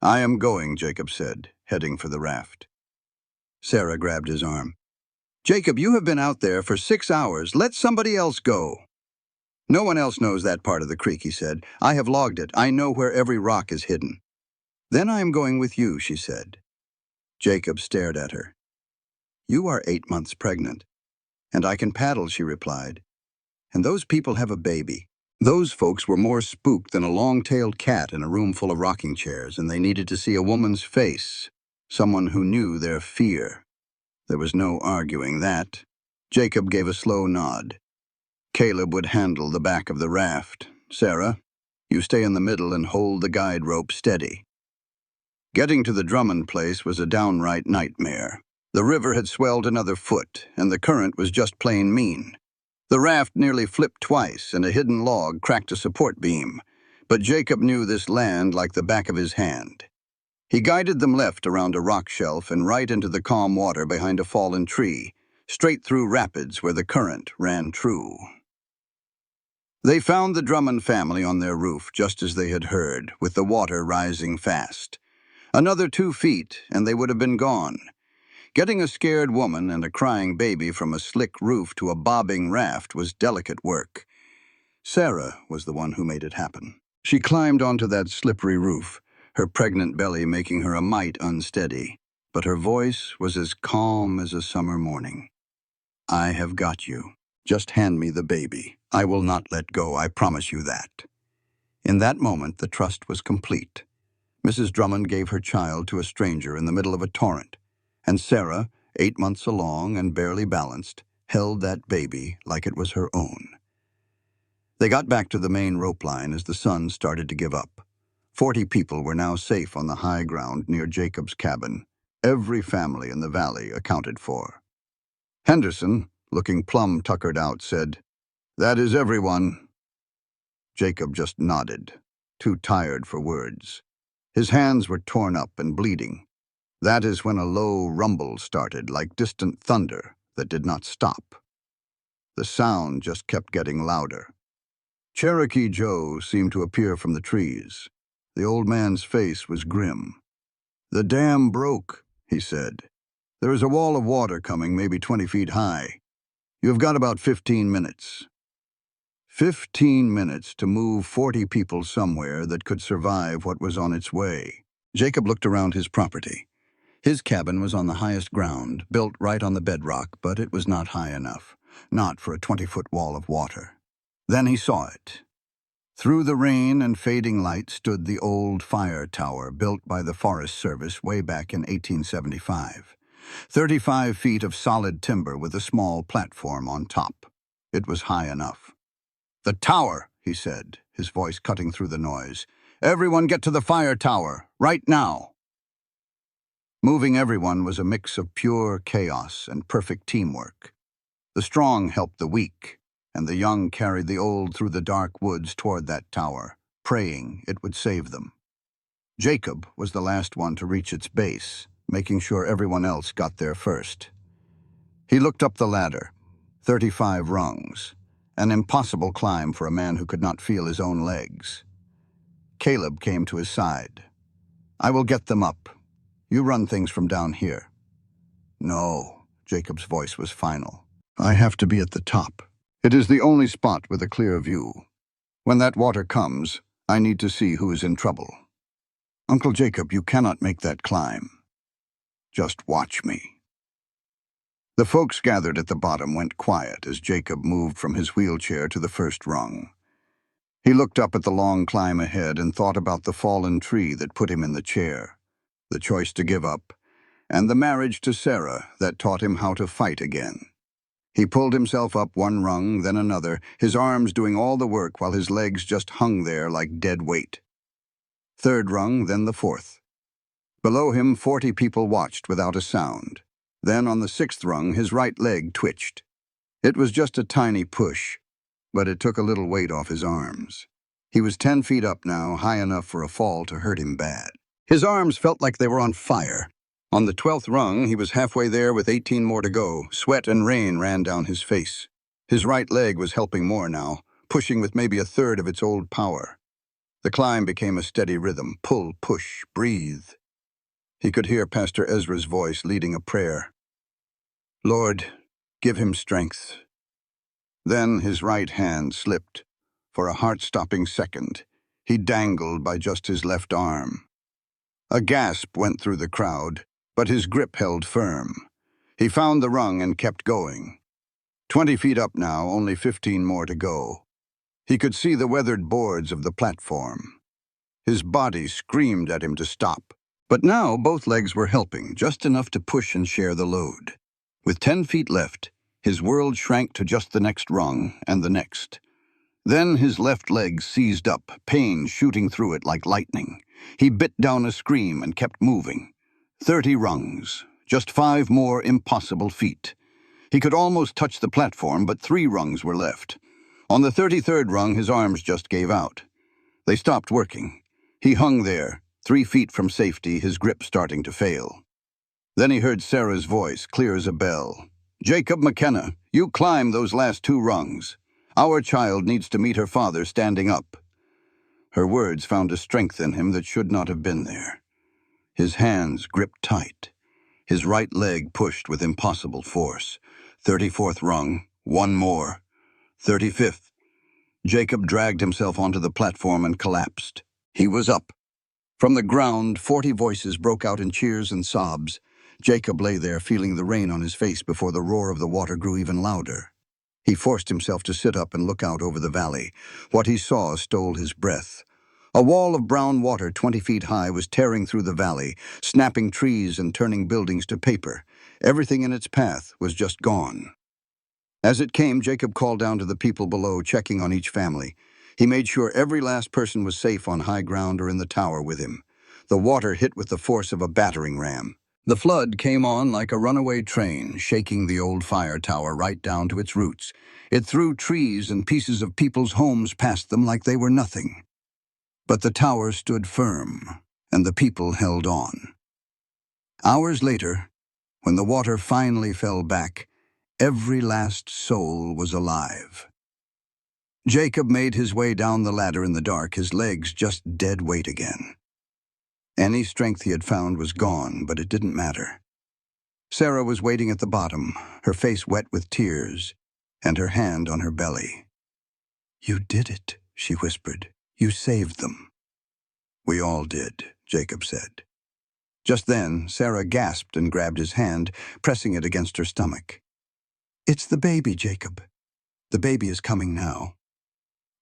"I am going," Jacob said, heading for the raft. Sarah grabbed his arm. "Jacob, you have been out there for 6 hours. Let somebody else go." "No one else knows that part of the creek," he said. "I have logged it. I know where every rock is hidden." "Then I am going with you," she said. Jacob stared at her. "You are 8 months pregnant." "And I can paddle," she replied. "And those people have a baby." Those folks were more spooked than a long-tailed cat in a room full of rocking chairs, and they needed to see a woman's face, someone who knew their fear. There was no arguing that. Jacob gave a slow nod. Caleb would handle the back of the raft. "Sarah, you stay in the middle and hold the guide rope steady." Getting to the Drummond place was a downright nightmare. The river had swelled another foot, and the current was just plain mean. The raft nearly flipped twice, and a hidden log cracked a support beam. But Jacob knew this land like the back of his hand. He guided them left around a rock shelf and right into the calm water behind a fallen tree, straight through rapids where the current ran true. They found the Drummond family on their roof, just as they had heard, with the water rising fast. Another 2 feet, and they would have been gone. Getting a scared woman and a crying baby from a slick roof to a bobbing raft was delicate work. Sarah was the one who made it happen. She climbed onto that slippery roof, her pregnant belly making her a mite unsteady, but her voice was as calm as a summer morning. "I have got you. Just hand me the baby. I will not let go, I promise you that." In that moment, the trust was complete. Mrs. Drummond gave her child to a stranger in the middle of a torrent. And Sarah, 8 months along and barely balanced, held that baby like it was her own. They got back to the main rope line as the sun started to give up. 40 people were now safe on the high ground near Jacob's cabin, every family in the valley accounted for. Henderson, looking plum-tuckered out, said, "That is everyone." Jacob just nodded, too tired for words. His hands were torn up and bleeding. That is when a low rumble started, like distant thunder, that did not stop. The sound just kept getting louder. Cherokee Joe seemed to appear from the trees. The old man's face was grim. "The dam broke," he said. "There is a wall of water coming, maybe 20 feet high. You have got about 15 minutes. 15 minutes to move 40 people somewhere that could survive what was on its way." Jacob looked around his property. His cabin was on the highest ground, built right on the bedrock, but it was not high enough, not for a 20-foot wall of water. Then he saw it. Through the rain and fading light stood the old fire tower built by the Forest Service way back in 1875. 35 feet of solid timber with a small platform on top. It was high enough. "The tower," he said, his voice cutting through the noise. "Everyone get to the fire tower, right now." Moving everyone was a mix of pure chaos and perfect teamwork. The strong helped the weak, and the young carried the old through the dark woods toward that tower, praying it would save them. Jacob was the last one to reach its base, making sure everyone else got there first. He looked up the ladder, 35 rungs, an impossible climb for a man who could not feel his own legs. Caleb came to his side. "I will get them up. You run things from down here." "No," Jacob's voice was final. "I have to be at the top. It is the only spot with a clear view. When that water comes, I need to see who is in trouble." "Uncle Jacob, you cannot make that climb. Just watch me." The folks gathered at the bottom went quiet as Jacob moved from his wheelchair to the first rung. He looked up at the long climb ahead and thought about the fallen tree that put him in the chair, the choice to give up, and the marriage to Sarah that taught him how to fight again. He pulled himself up one rung, then another, his arms doing all the work while his legs just hung there like dead weight. Third rung, then the fourth. Below him, 40 people watched without a sound. Then on the 6th rung, his right leg twitched. It was just a tiny push, but it took a little weight off his arms. He was 10 feet up now, high enough for a fall to hurt him bad. His arms felt like they were on fire. On the 12th rung, he was halfway there with 18 more to go. Sweat and rain ran down his face. His right leg was helping more now, pushing with maybe a third of its old power. The climb became a steady rhythm. Pull, push, breathe. He could hear Pastor Ezra's voice leading a prayer. "Lord, give him strength." Then his right hand slipped. For a heart-stopping second, he dangled by just his left arm. A gasp went through the crowd, but his grip held firm. He found the rung and kept going. 20 feet up now, only 15 more to go. He could see the weathered boards of the platform. His body screamed at him to stop. But now both legs were helping, just enough to push and share the load. With 10 feet left, his world shrank to just the next rung and the next. Then his left leg seized up, pain shooting through it like lightning. He bit down a scream and kept moving. 30 rungs, just 5 more impossible feet. He could almost touch the platform, but 3 rungs were left. On the 33rd rung, his arms just gave out. They stopped working. He hung there, 3 feet from safety, his grip starting to fail. Then he heard Sarah's voice, clear as a bell. "Jacob McKenna, you climb those last 2 rungs. Our child needs to meet her father standing up." Her words found a strength in him that should not have been there. His hands gripped tight. His right leg pushed with impossible force. 34th rung, 1 more. 35th. Jacob dragged himself onto the platform and collapsed. He was up. From the ground, 40 voices broke out in cheers and sobs. Jacob lay there, feeling the rain on his face before the roar of the water grew even louder. He forced himself to sit up and look out over the valley. What he saw stole his breath. A wall of brown water 20 feet high was tearing through the valley, snapping trees and turning buildings to paper. Everything in its path was just gone. As it came, Jacob called down to the people below, checking on each family. He made sure every last person was safe on high ground or in the tower with him. The water hit with the force of a battering ram. The flood came on like a runaway train, shaking the old fire tower right down to its roots. It threw trees and pieces of people's homes past them like they were nothing. But the tower stood firm, and the people held on. Hours later, when the water finally fell back, every last soul was alive. Jacob made his way down the ladder in the dark, his legs just dead weight again. Any strength he had found was gone, but it didn't matter. Sarah was waiting at the bottom, her face wet with tears, and her hand on her belly. "You did it," she whispered. "You saved them." "We all did," Jacob said. Just then, Sarah gasped and grabbed his hand, pressing it against her stomach. "It's the baby, Jacob. The baby is coming now."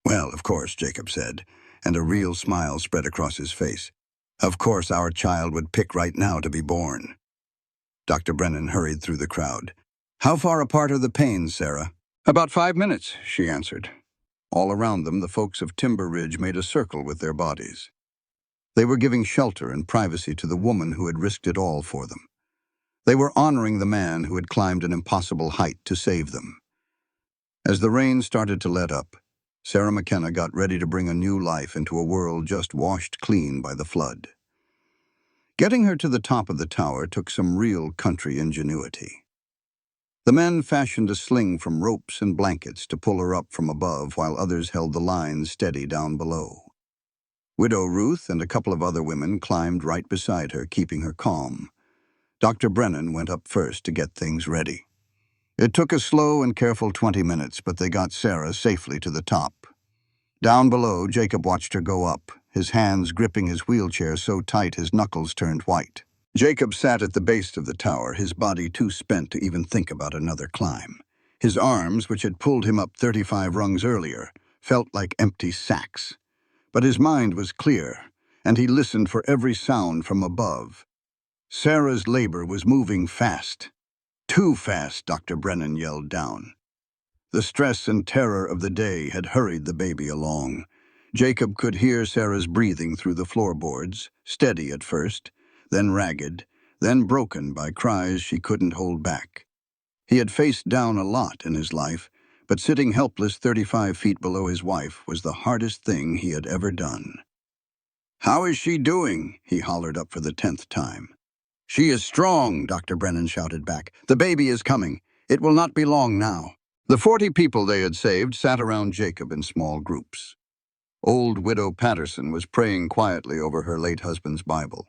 "Well, of course," Jacob said, and a real smile spread across his face. "Of course our child would pick right now to be born." Dr. Brennan hurried through the crowd. "How far apart are the pains, Sarah?" "About 5 minutes," she answered. All around them, the folks of Timber Ridge made a circle with their bodies. They were giving shelter and privacy to the woman who had risked it all for them. They were honoring the man who had climbed an impossible height to save them. As the rain started to let up, Sarah McKenna got ready to bring a new life into a world just washed clean by the flood. Getting her to the top of the tower took some real country ingenuity. The men fashioned a sling from ropes and blankets to pull her up from above while others held the lines steady down below. Widow Ruth and a couple of other women climbed right beside her, keeping her calm. Dr. Brennan went up first to get things ready. It took a slow and careful 20 minutes, but they got Sarah safely to the top. Down below, Jacob watched her go up, his hands gripping his wheelchair so tight his knuckles turned white. Jacob sat at the base of the tower, his body too spent to even think about another climb. His arms, which had pulled him up 35 rungs earlier, felt like empty sacks. But his mind was clear, and he listened for every sound from above. Sarah's labor was moving fast. "Too fast," Dr. Brennan yelled down. The stress and terror of the day had hurried the baby along. Jacob could hear Sarah's breathing through the floorboards, steady at first, then ragged, then broken by cries she couldn't hold back. He had faced down a lot in his life, but sitting helpless 35 feet below his wife was the hardest thing he had ever done. "How is she doing?" he hollered up for the 10th time. "She is strong," Dr. Brennan shouted back. "The baby is coming. It will not be long now." The 40 people they had saved sat around Jacob in small groups. Old Widow Patterson was praying quietly over her late husband's Bible.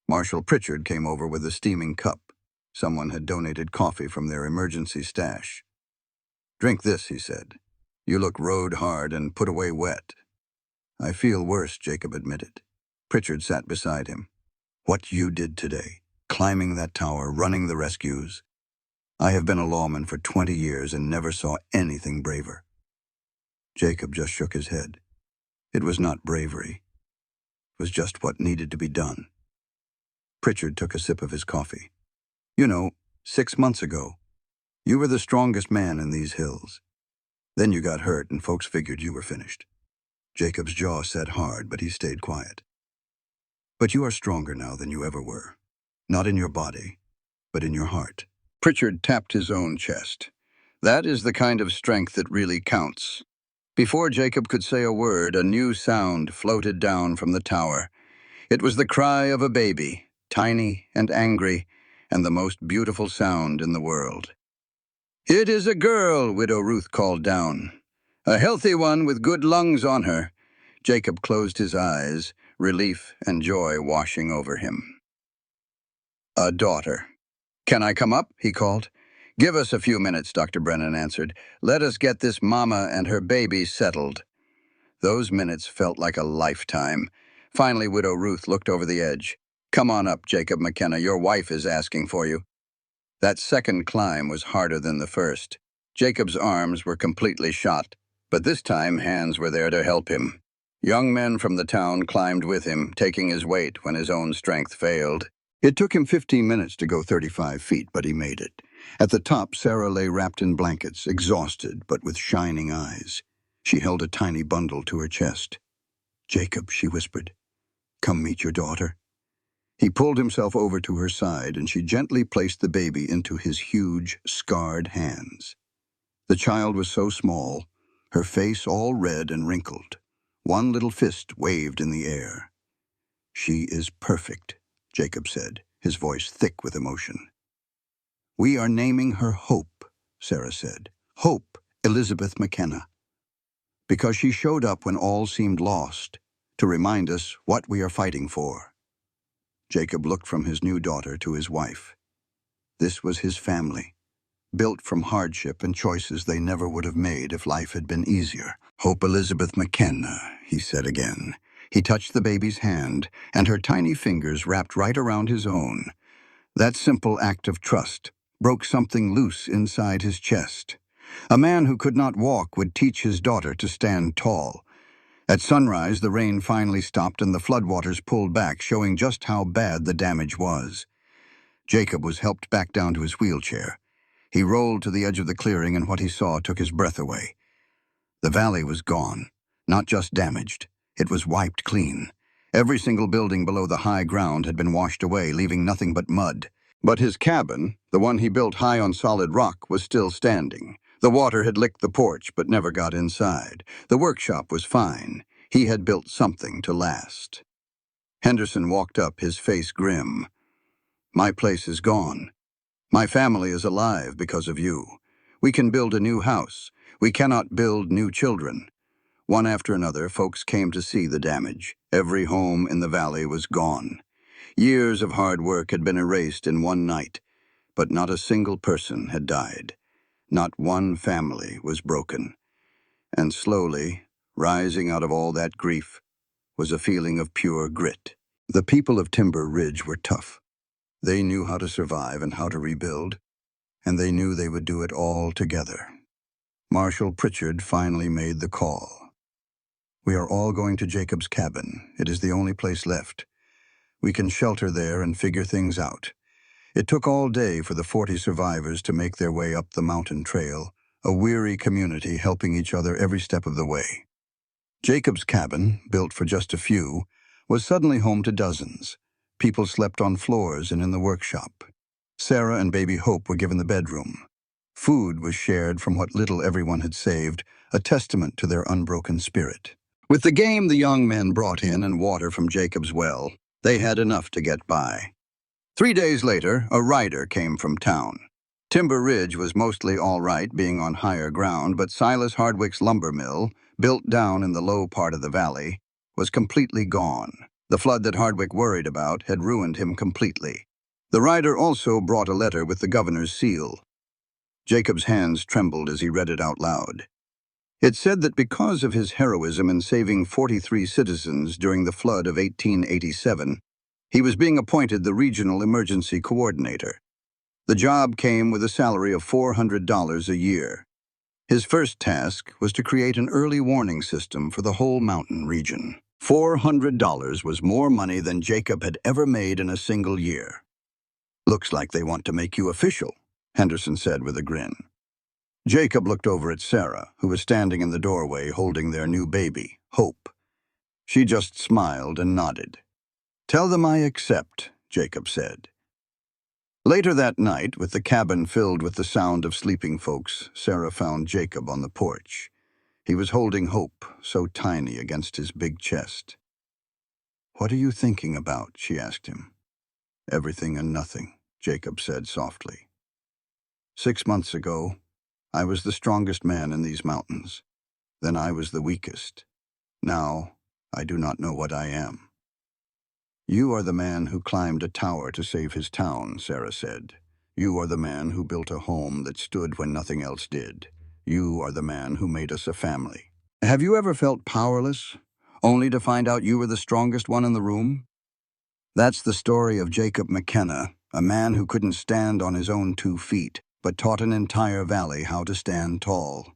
Marshal Pritchard came over with a steaming cup. Someone had donated coffee from their emergency stash. "Drink this," he said. "You look rode hard and put away wet." "I feel worse," Jacob admitted. Pritchard sat beside him. "What you did today, climbing that tower, running the rescues. I have been a lawman for 20 years and never saw anything braver." Jacob just shook his head. It was not bravery. It was just what needed to be done. Pritchard took a sip of his coffee. "You know, 6 months ago, you were the strongest man in these hills. Then you got hurt and folks figured you were finished." Jacob's jaw set hard, but he stayed quiet. "But you are stronger now than you ever were. Not in your body, but in your heart." Pritchard tapped his own chest. "That is the kind of strength that really counts." Before Jacob could say a word, a new sound floated down from the tower. It was the cry of a baby, tiny and angry, and the most beautiful sound in the world. "It is a girl," Widow Ruth called down. "A healthy one with good lungs on her." Jacob closed his eyes, relief and joy washing over him. "A daughter." "Can I come up?" he called. "Give us a few minutes," Dr. Brennan answered. "Let us get this mama and her baby settled." Those minutes felt like a lifetime. Finally, Widow Ruth looked over the edge. "Come on up, Jacob McKenna. Your wife is asking for you." That second climb was harder than the first. Jacob's arms were completely shot, but this time hands were there to help him. Young men from the town climbed with him, taking his weight when his own strength failed. It took him 15 minutes to go 35 feet, but he made it. At the top, Sarah lay wrapped in blankets, exhausted but with shining eyes. She held a tiny bundle to her chest. "Jacob," she whispered, "come meet your daughter." He pulled himself over to her side, and she gently placed the baby into his huge, scarred hands. The child was so small, her face all red and wrinkled. One little fist waved in the air. "She is perfect," Jacob said, his voice thick with emotion. "We are naming her Hope," Sarah said. "Hope Elizabeth McKenna. Because she showed up when all seemed lost, to remind us what we are fighting for." Jacob looked from his new daughter to his wife. This was his family, built from hardship and choices they never would have made if life had been easier. "Hope Elizabeth McKenna," he said again. He touched the baby's hand, and her tiny fingers wrapped right around his own. That simple act of trust broke something loose inside his chest. A man who could not walk would teach his daughter to stand tall. At sunrise, the rain finally stopped and the floodwaters pulled back, showing just how bad the damage was. Jacob was helped back down to his wheelchair. He rolled to the edge of the clearing, and what he saw took his breath away. The valley was gone, not just damaged. It was wiped clean. Every single building below the high ground had been washed away, leaving nothing but mud. But his cabin, the one he built high on solid rock, was still standing. The water had licked the porch, but never got inside. The workshop was fine. He had built something to last. Henderson walked up, his face grim. "My place is gone. My family is alive because of you. We can build a new house. We cannot build new children." One after another, folks came to see the damage. Every home in the valley was gone. Years of hard work had been erased in one night, but not a single person had died. Not one family was broken. And slowly, rising out of all that grief, was a feeling of pure grit. The people of Timber Ridge were tough. They knew how to survive and how to rebuild, and they knew they would do it all together. Marshal Pritchard finally made the call. "We are all going to Jacob's cabin. It is the only place left. We can shelter there and figure things out." It took all day for the 40 survivors to make their way up the mountain trail, a weary community helping each other every step of the way. Jacob's cabin, built for just a few, was suddenly home to dozens. People slept on floors and in the workshop. Sarah and baby Hope were given the bedroom. Food was shared from what little everyone had saved, a testament to their unbroken spirit. With the game the young men brought in and water from Jacob's well, they had enough to get by. 3 days later, a rider came from town. Timber Ridge was mostly all right, being on higher ground, but Silas Hardwick's lumber mill, built down in the low part of the valley, was completely gone. The flood that Hardwick worried about had ruined him completely. The rider also brought a letter with the governor's seal. Jacob's hands trembled as he read it out loud. It said that because of his heroism in saving 43 citizens during the flood of 1887, he was being appointed the Regional Emergency Coordinator. The job came with a salary of $400 a year. His first task was to create an early warning system for the whole mountain region. $400 was more money than Jacob had ever made in a single year. "Looks like they want to make you official," Henderson said with a grin. Jacob looked over at Sarah, who was standing in the doorway holding their new baby, Hope. She just smiled and nodded. "Tell them I accept," Jacob said. Later that night, with the cabin filled with the sound of sleeping folks, Sarah found Jacob on the porch. He was holding Hope, so tiny against his big chest. "What are you thinking about?" she asked him. "Everything and nothing," Jacob said softly. 6 months ago, I was the strongest man in these mountains. Then I was the weakest. Now, I do not know what I am." "You are the man who climbed a tower to save his town," Sarah said. "You are the man who built a home that stood when nothing else did. You are the man who made us a family. Have you ever felt powerless, only to find out you were the strongest one in the room?" That's the story of Jacob McKenna, a man who couldn't stand on his own 2 feet, but taught an entire valley how to stand tall.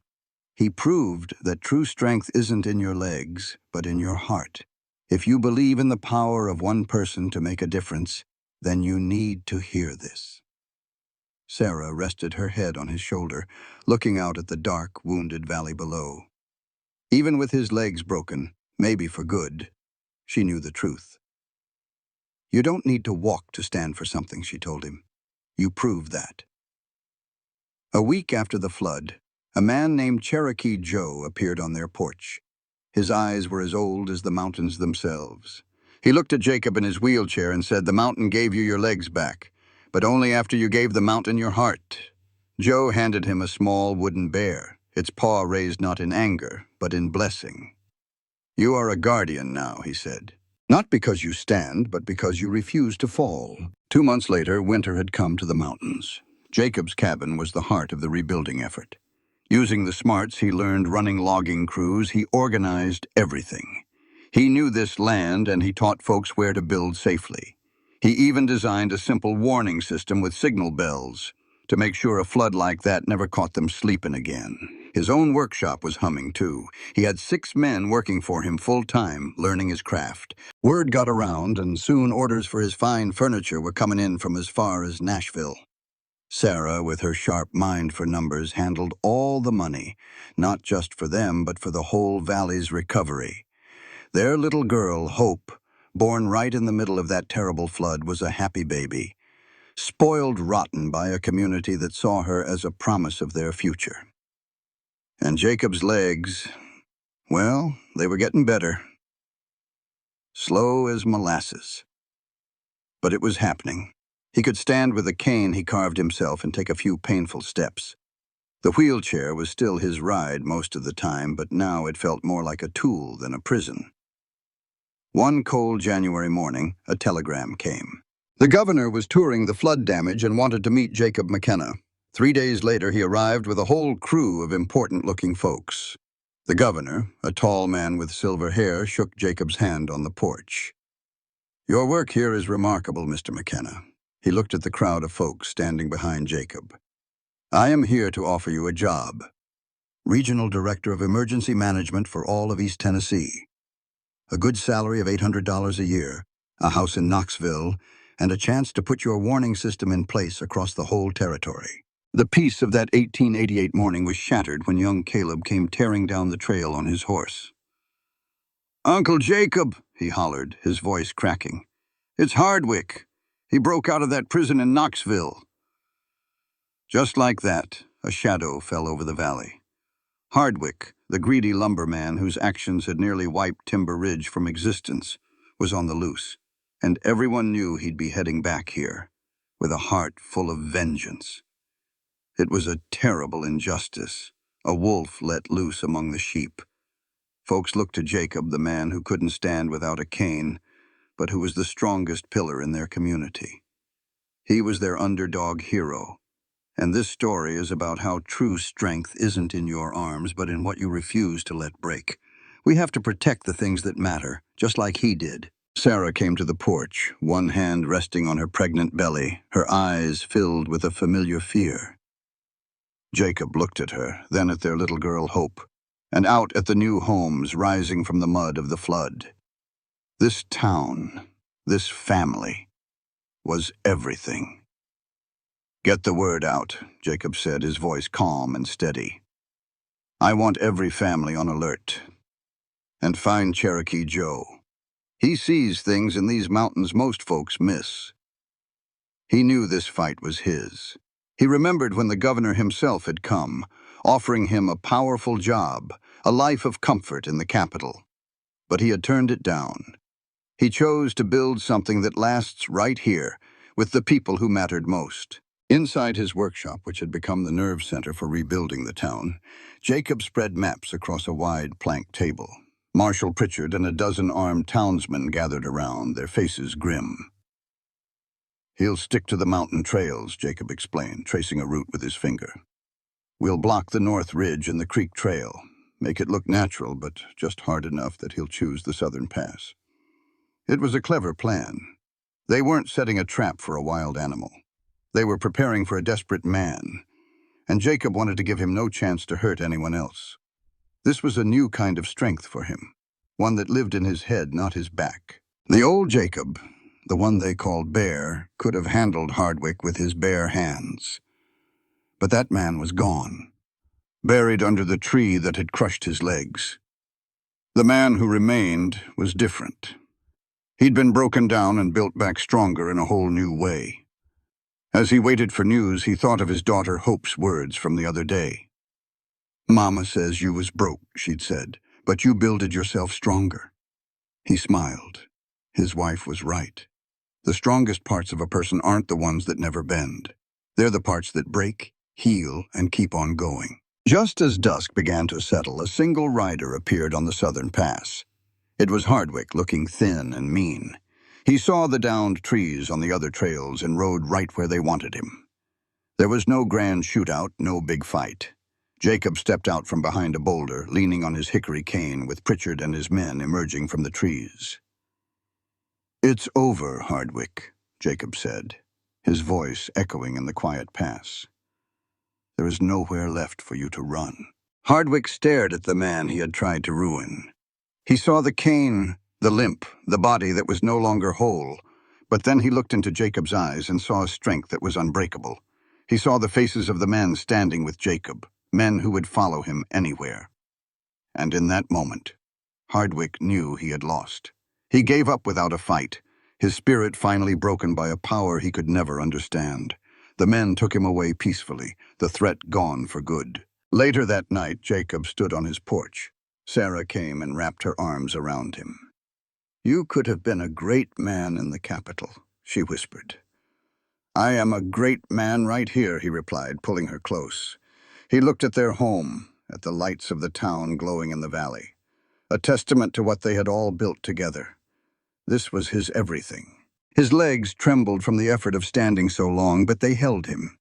He proved that true strength isn't in your legs, but in your heart. If you believe in the power of one person to make a difference, then you need to hear this. Sarah rested her head on his shoulder, looking out at the dark, wounded valley below. Even with his legs broken, maybe for good, she knew the truth. You don't need to walk to stand for something, she told him. You prove that. A week after the flood, a man named Cherokee Joe appeared on their porch. His eyes were as old as the mountains themselves. He looked at Jacob in his wheelchair and said, "The mountain gave you your legs back, but only after you gave the mountain your heart." Joe handed him a small wooden bear, its paw raised not in anger, but in blessing. "You are a guardian now," he said. "Not because you stand, but because you refuse to fall." 2 months later, winter had come to the mountains. Jacob's cabin was the heart of the rebuilding effort. Using the smarts he learned running logging crews, he organized everything. He knew this land, and he taught folks where to build safely. He even designed a simple warning system with signal bells to make sure a flood like that never caught them sleeping again. His own workshop was humming, too. He had 6 men working for him full-time, learning his craft. Word got around, and soon orders for his fine furniture were coming in from as far as Nashville. Sarah, with her sharp mind for numbers, handled all the money, not just for them, but for the whole valley's recovery. Their little girl, Hope, born right in the middle of that terrible flood, was a happy baby, spoiled rotten by a community that saw her as a promise of their future. And Jacob's legs, well, they were getting better. Slow as molasses. But it was happening. He could stand with a cane he carved himself and take a few painful steps. The wheelchair was still his ride most of the time, but now it felt more like a tool than a prison. One cold January morning, a telegram came. The governor was touring the flood damage and wanted to meet Jacob McKenna. 3 days later, he arrived with a whole crew of important-looking folks. The governor, a tall man with silver hair, shook Jacob's hand on the porch. "Your work here is remarkable, Mr. McKenna." He looked at the crowd of folks standing behind Jacob. "I am here to offer you a job. Regional Director of Emergency Management for all of East Tennessee. A good salary of $800 a year, a house in Knoxville, and a chance to put your warning system in place across the whole territory." The peace of that 1888 morning was shattered when young Caleb came tearing down the trail on his horse. "Uncle Jacob," he hollered, his voice cracking. "It's Hardwick. He broke out of that prison in Knoxville." Just like that, a shadow fell over the valley. Hardwick, the greedy lumberman whose actions had nearly wiped Timber Ridge from existence, was on the loose, and everyone knew he'd be heading back here, with a heart full of vengeance. It was a terrible injustice, a wolf let loose among the sheep. Folks looked to Jacob, the man who couldn't stand without a cane, but who was the strongest pillar in their community. He was their underdog hero. And this story is about how true strength isn't in your arms, but in what you refuse to let break. We have to protect the things that matter, just like he did. Sarah came to the porch, one hand resting on her pregnant belly, her eyes filled with a familiar fear. Jacob looked at her, then at their little girl Hope, and out at the new homes rising from the mud of the flood. This town, this family, was everything. "Get the word out," Jacob said, his voice calm and steady. "I want every family on alert. And find Cherokee Joe. He sees things in these mountains most folks miss." He knew this fight was his. He remembered when the governor himself had come, offering him a powerful job, a life of comfort in the capital. But he had turned it down. He chose to build something that lasts right here, with the people who mattered most. Inside his workshop, which had become the nerve center for rebuilding the town, Jacob spread maps across a wide plank table. Marshal Pritchard and a dozen armed townsmen gathered around, their faces grim. "He'll stick to the mountain trails," Jacob explained, tracing a route with his finger. "We'll block the North Ridge and the Creek Trail, make it look natural, but just hard enough that he'll choose the southern pass." It was a clever plan. They weren't setting a trap for a wild animal. They were preparing for a desperate man, and Jacob wanted to give him no chance to hurt anyone else. This was a new kind of strength for him, one that lived in his head, not his back. The old Jacob, the one they called Bear, could have handled Hardwick with his bare hands. But that man was gone, buried under the tree that had crushed his legs. The man who remained was different. He'd been broken down and built back stronger in a whole new way. As he waited for news, he thought of his daughter Hope's words from the other day. "Mama says you was broke," she'd said, "but you builded yourself stronger." He smiled. His wife was right. The strongest parts of a person aren't the ones that never bend. They're the parts that break, heal, and keep on going. Just as dusk began to settle, a single rider appeared on the southern pass. It was Hardwick, looking thin and mean. He saw the downed trees on the other trails and rode right where they wanted him. There was no grand shootout, no big fight. Jacob stepped out from behind a boulder, leaning on his hickory cane, with Pritchard and his men emerging from the trees. "It's over, Hardwick," Jacob said, his voice echoing in the quiet pass. "There is nowhere left for you to run." Hardwick stared at the man he had tried to ruin. He saw the cane, the limp, the body that was no longer whole, but then he looked into Jacob's eyes and saw a strength that was unbreakable. He saw the faces of the men standing with Jacob, men who would follow him anywhere. And in that moment, Hardwick knew he had lost. He gave up without a fight, his spirit finally broken by a power he could never understand. The men took him away peacefully, the threat gone for good. Later that night, Jacob stood on his porch. Sarah came and wrapped her arms around him. "You could have been a great man in the capital," she whispered. "I am a great man right here," he replied, pulling her close. He looked at their home, at the lights of the town glowing in the valley, a testament to what they had all built together. This was his everything. His legs trembled from the effort of standing so long, but they held him.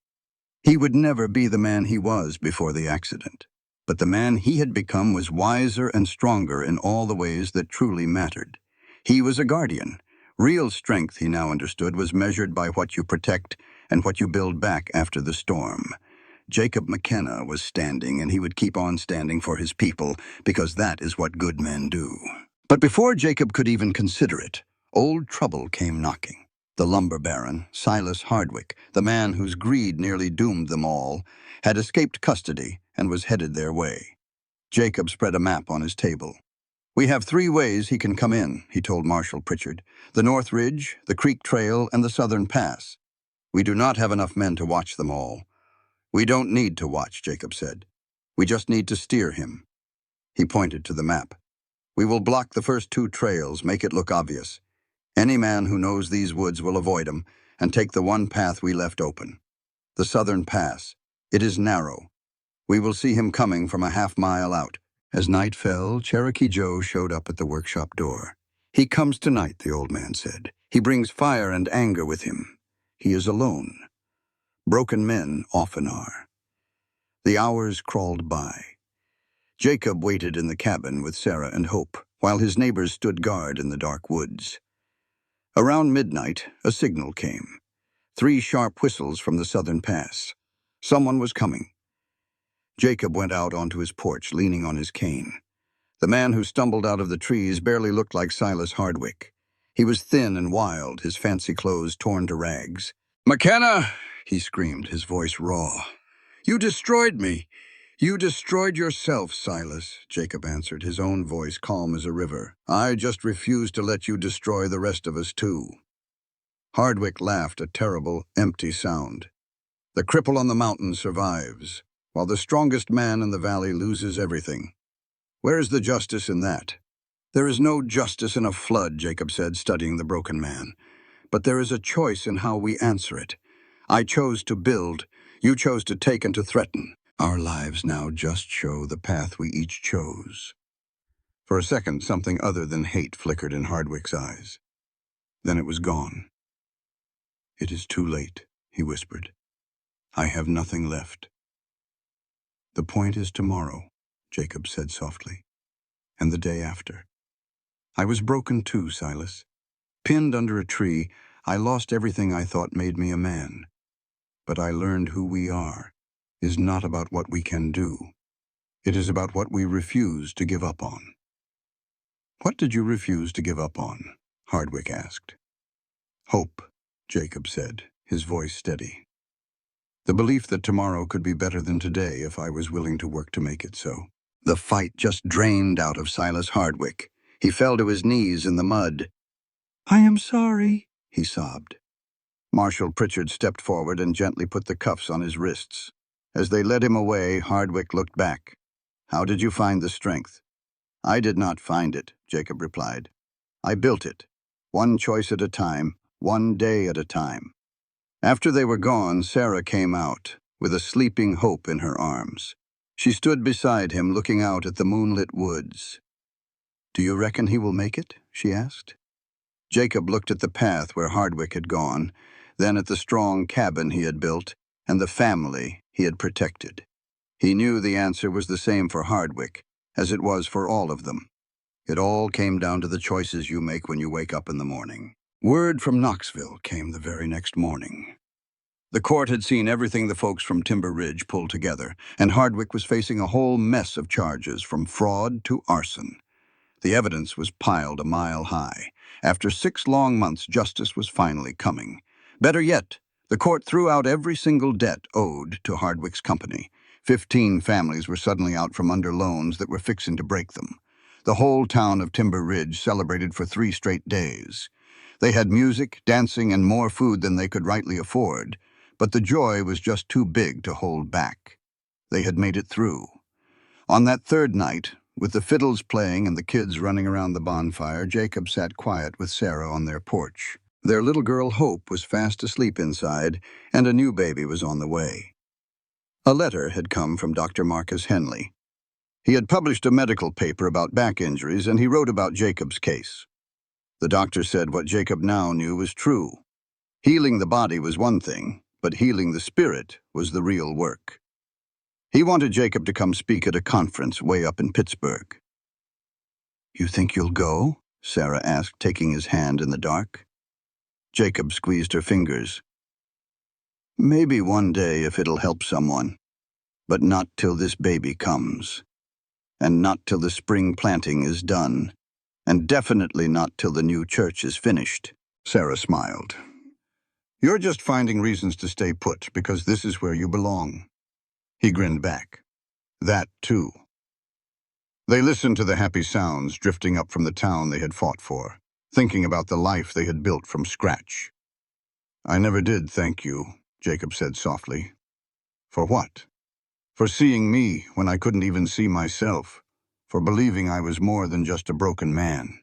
He would never be the man he was before the accident. But the man he had become was wiser and stronger in all the ways that truly mattered. He was a guardian. Real strength, he now understood, was measured by what you protect and what you build back after the storm. Jacob McKenna was standing, and he would keep on standing for his people, because that is what good men do. But before Jacob could even consider it, old trouble came knocking. The lumber baron, Silas Hardwick, the man whose greed nearly doomed them all, had escaped custody and was headed their way. Jacob spread a map on his table. "We have 3 ways he can come in," he told Marshal Pritchard. "The North Ridge, the Creek Trail, and the Southern Pass. We do not have enough men to watch them all." "We don't need to watch," Jacob said. "We just need to steer him." He pointed to the map. "We will block the first 2 trails, make it look obvious. Any man who knows these woods will avoid them and take the one path we left open. The Southern Pass. It is narrow. We will see him coming from a half-mile out." As night fell, Cherokee Joe showed up at the workshop door. "He comes tonight," the old man said. "He brings fire and anger with him. He is alone. Broken men often are." The hours crawled by. Jacob waited in the cabin with Sarah and Hope, while his neighbors stood guard in the dark woods. Around midnight, a signal came. 3 sharp whistles from the Southern Pass. Someone was coming. Jacob went out onto his porch, leaning on his cane. The man who stumbled out of the trees barely looked like Silas Hardwick. He was thin and wild, his fancy clothes torn to rags. "McKenna!" he screamed, his voice raw. "You destroyed me. You destroyed yourself, Silas," Jacob answered, his own voice calm as a river. "I just refuse to let you destroy the rest of us, too." Hardwick laughed, a terrible, empty sound. "The cripple on the mountain survives, while the strongest man in the valley loses everything. Where is the justice in that?" "There is no justice in a flood," Jacob said, studying the broken man. "But there is a choice in how we answer it. I chose to build. You chose to take and to threaten. Our lives now just show the path we each chose." For a second, something other than hate flickered in Hardwick's eyes. Then it was gone. "It is too late," he whispered. "I have nothing left." "The point is tomorrow," Jacob said softly, "and the day after. I was broken too, Silas. Pinned under a tree, I lost everything I thought made me a man. But I learned who we are is not about what we can do. It is about what we refuse to give up on. What did you refuse to give up on? Hardwick asked. Hope, Jacob said, his voice steady. The belief that tomorrow could be better than today if I was willing to work to make it so. The fight just drained out of Silas Hardwick. He fell to his knees in the mud. I am sorry, he sobbed. Marshal Pritchard stepped forward and gently put the cuffs on his wrists. As they led him away, Hardwick looked back. How did you find the strength? I did not find it, Jacob replied. I built it, one choice at a time, one day at a time. After they were gone, Sarah came out, with a sleeping Hope in her arms. She stood beside him, looking out at the moonlit woods. Do you reckon he will make it? She asked. Jacob looked at the path where Hardwick had gone, then at the strong cabin he had built, and the family he had protected. He knew the answer was the same for Hardwick, as it was for all of them. It all came down to the choices you make when you wake up in the morning. Word from Knoxville came the very next morning. The court had seen everything the folks from Timber Ridge pulled together, and Hardwick was facing a whole mess of charges from fraud to arson. The evidence was piled a mile high. After 6 long months, justice was finally coming. Better yet, the court threw out every single debt owed to Hardwick's company. 15 families were suddenly out from under loans that were fixing to break them. The whole town of Timber Ridge celebrated for 3 straight days. They had music, dancing, and more food than they could rightly afford, but the joy was just too big to hold back. They had made it through. On that 3rd night, with the fiddles playing and the kids running around the bonfire, Jacob sat quiet with Sarah on their porch. Their little girl Hope was fast asleep inside, and a new baby was on the way. A letter had come from Dr. Marcus Henley. He had published a medical paper about back injuries, and he wrote about Jacob's case. The doctor said what Jacob now knew was true. Healing the body was one thing, but healing the spirit was the real work. He wanted Jacob to come speak at a conference way up in Pittsburgh. You think you'll go? Sarah asked, taking his hand in the dark. Jacob squeezed her fingers. Maybe one day if it'll help someone, but not till this baby comes. And not till the spring planting is done, and definitely not till the new church is finished. Sarah smiled. You're just finding reasons to stay put because this is where you belong. He grinned back. That, too. They listened to the happy sounds drifting up from the town they had fought for, thinking about the life they had built from scratch. I never did thank you, Jacob said softly. For what? For seeing me when I couldn't even see myself. For believing I was more than just a broken man.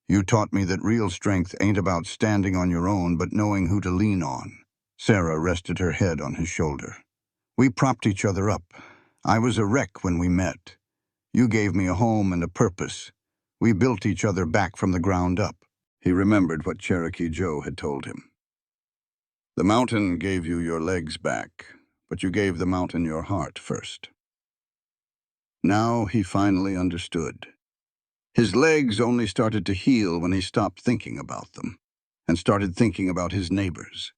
You taught me that real strength ain't about standing on your own, but knowing who to lean on. Sarah rested her head on his shoulder. We propped each other up. I was a wreck when we met. You gave me a home and a purpose. We built each other back from the ground up. He remembered what Cherokee Joe had told him. The mountain gave you your legs back, but you gave the mountain your heart first. Now he finally understood. His legs only started to heal when he stopped thinking about them and started thinking about his neighbors.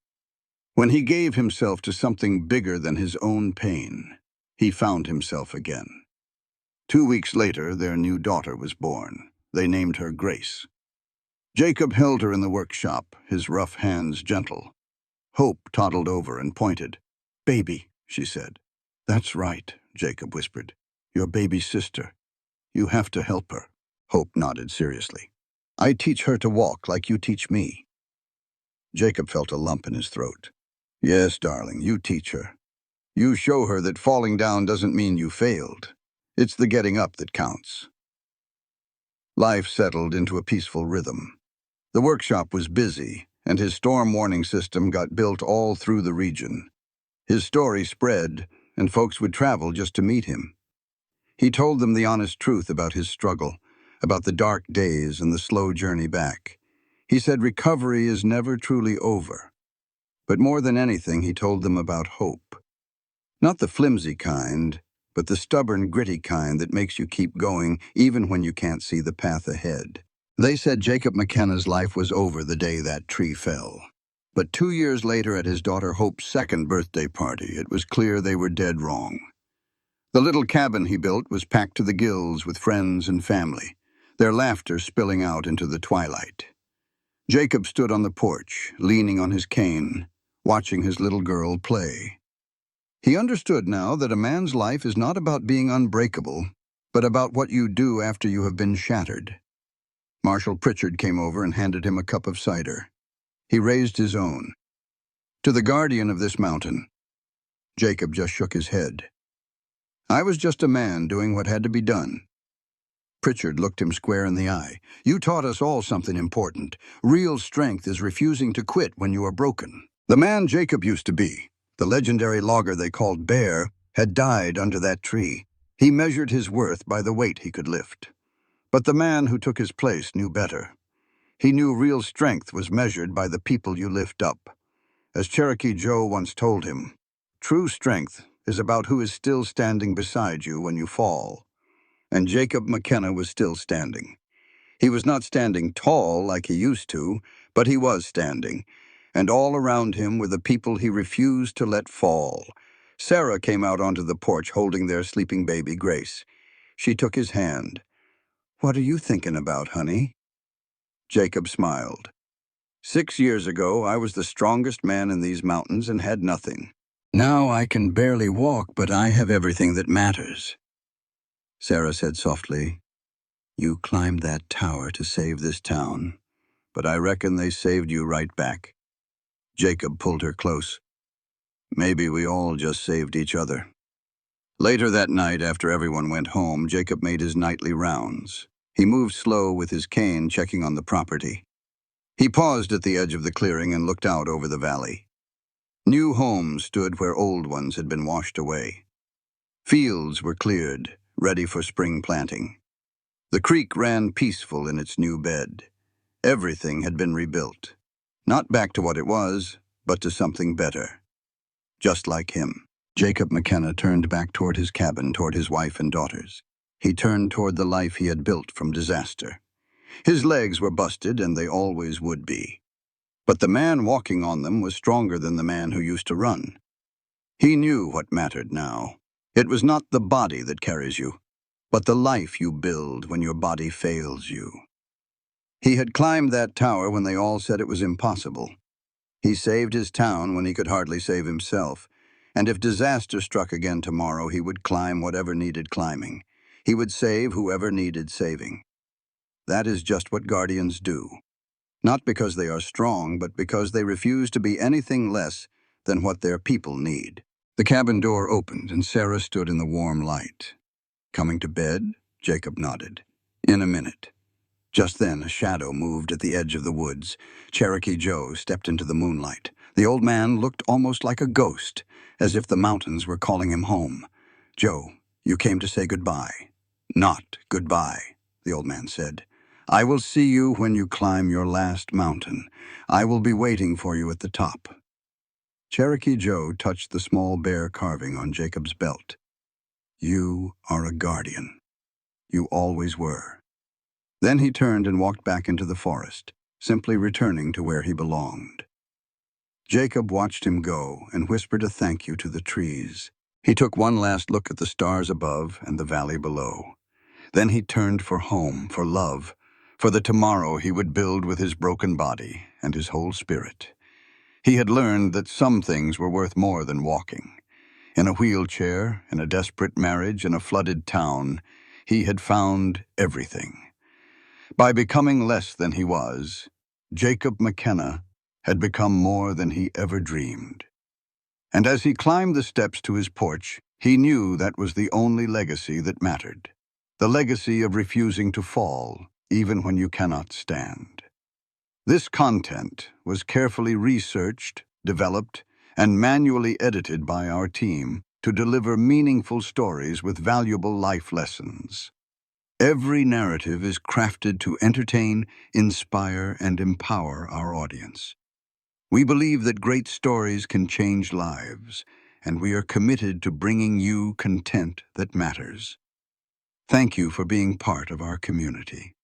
When he gave himself to something bigger than his own pain, he found himself again. 2 weeks later, their new daughter was born. They named her Grace. Jacob held her in the workshop, his rough hands gentle. Hope toddled over and pointed. Baby, she said. That's right, Jacob whispered. Your baby's sister. You have to help her. Hope nodded seriously. I teach her to walk like you teach me. Jacob felt a lump in his throat. Yes, darling, you teach her. You show her that falling down doesn't mean you failed. It's the getting up that counts. Life settled into a peaceful rhythm. The workshop was busy, and his storm warning system got built all through the region. His story spread, and folks would travel just to meet him. He told them the honest truth about his struggle, about the dark days and the slow journey back. He said recovery is never truly over. But more than anything, he told them about hope. Not the flimsy kind, but the stubborn, gritty kind that makes you keep going even when you can't see the path ahead. They said Jacob McKenna's life was over the day that tree fell. But 2 years later, at his daughter Hope's 2nd birthday party, it was clear they were dead wrong. The little cabin he built was packed to the gills with friends and family, their laughter spilling out into the twilight. Jacob stood on the porch, leaning on his cane, watching his little girl play. He understood now that a man's life is not about being unbreakable, but about what you do after you have been shattered. Marshal Pritchard came over and handed him a cup of cider. He raised his own. To the guardian of this mountain. Jacob just shook his head. I was just a man doing what had to be done. Pritchard looked him square in the eye. You taught us all something important. Real strength is refusing to quit when you are broken. The man Jacob used to be, the legendary logger they called Bear, had died under that tree. He measured his worth by the weight he could lift. But the man who took his place knew better. He knew real strength was measured by the people you lift up. As Cherokee Joe once told him, true strength is about who is still standing beside you when you fall. And Jacob McKenna was still standing. He was not standing tall like he used to, but he was standing, and all around him were the people he refused to let fall. Sarah came out onto the porch holding their sleeping baby, Grace. She took his hand. What are you thinking about, honey? Jacob smiled. 6 years ago, I was the strongest man in these mountains and had nothing. Now I can barely walk, but I have everything that matters. Sarah said softly, You climbed that tower to save this town, but I reckon they saved you right back. Jacob pulled her close. Maybe we all just saved each other. Later that night, after everyone went home, Jacob made his nightly rounds. He moved slow with his cane, checking on the property. He paused at the edge of the clearing and looked out over the valley. New homes stood where old ones had been washed away. Fields were cleared, ready for spring planting. The creek ran peaceful in its new bed. Everything had been rebuilt. Not back to what it was, but to something better. Just like him. Jacob McKenna turned back toward his cabin, toward his wife and daughters. He turned toward the life he had built from disaster. His legs were busted, and they always would be. But the man walking on them was stronger than the man who used to run. He knew what mattered now. It was not the body that carries you, but the life you build when your body fails you. He had climbed that tower when they all said it was impossible. He saved his town when he could hardly save himself. And if disaster struck again tomorrow, he would climb whatever needed climbing. He would save whoever needed saving. That is just what guardians do. Not because they are strong, but because they refuse to be anything less than what their people need. The cabin door opened, and Sarah stood in the warm light. Coming to bed? Jacob nodded. In a minute. Just then, a shadow moved at the edge of the woods. Cherokee Joe stepped into the moonlight. The old man looked almost like a ghost, as if the mountains were calling him home. Joe, you came to say goodbye. Not goodbye, the old man said. I will see you when you climb your last mountain. I will be waiting for you at the top. Cherokee Joe touched the small bear carving on Jacob's belt. You are a guardian. You always were. Then he turned and walked back into the forest, simply returning to where he belonged. Jacob watched him go and whispered a thank you to the trees. He took one last look at the stars above and the valley below. Then he turned for home, for love, for the tomorrow he would build with his broken body and his whole spirit. He had learned that some things were worth more than walking. In a wheelchair, in a desperate marriage, in a flooded town, he had found everything. By becoming less than he was, Jacob McKenna had become more than he ever dreamed. And as he climbed the steps to his porch, he knew that was the only legacy that mattered. The legacy of refusing to fall, even when you cannot stand. This content was carefully researched, developed, and manually edited by our team to deliver meaningful stories with valuable life lessons. Every narrative is crafted to entertain, inspire, and empower our audience. We believe that great stories can change lives, and we are committed to bringing you content that matters. Thank you for being part of our community.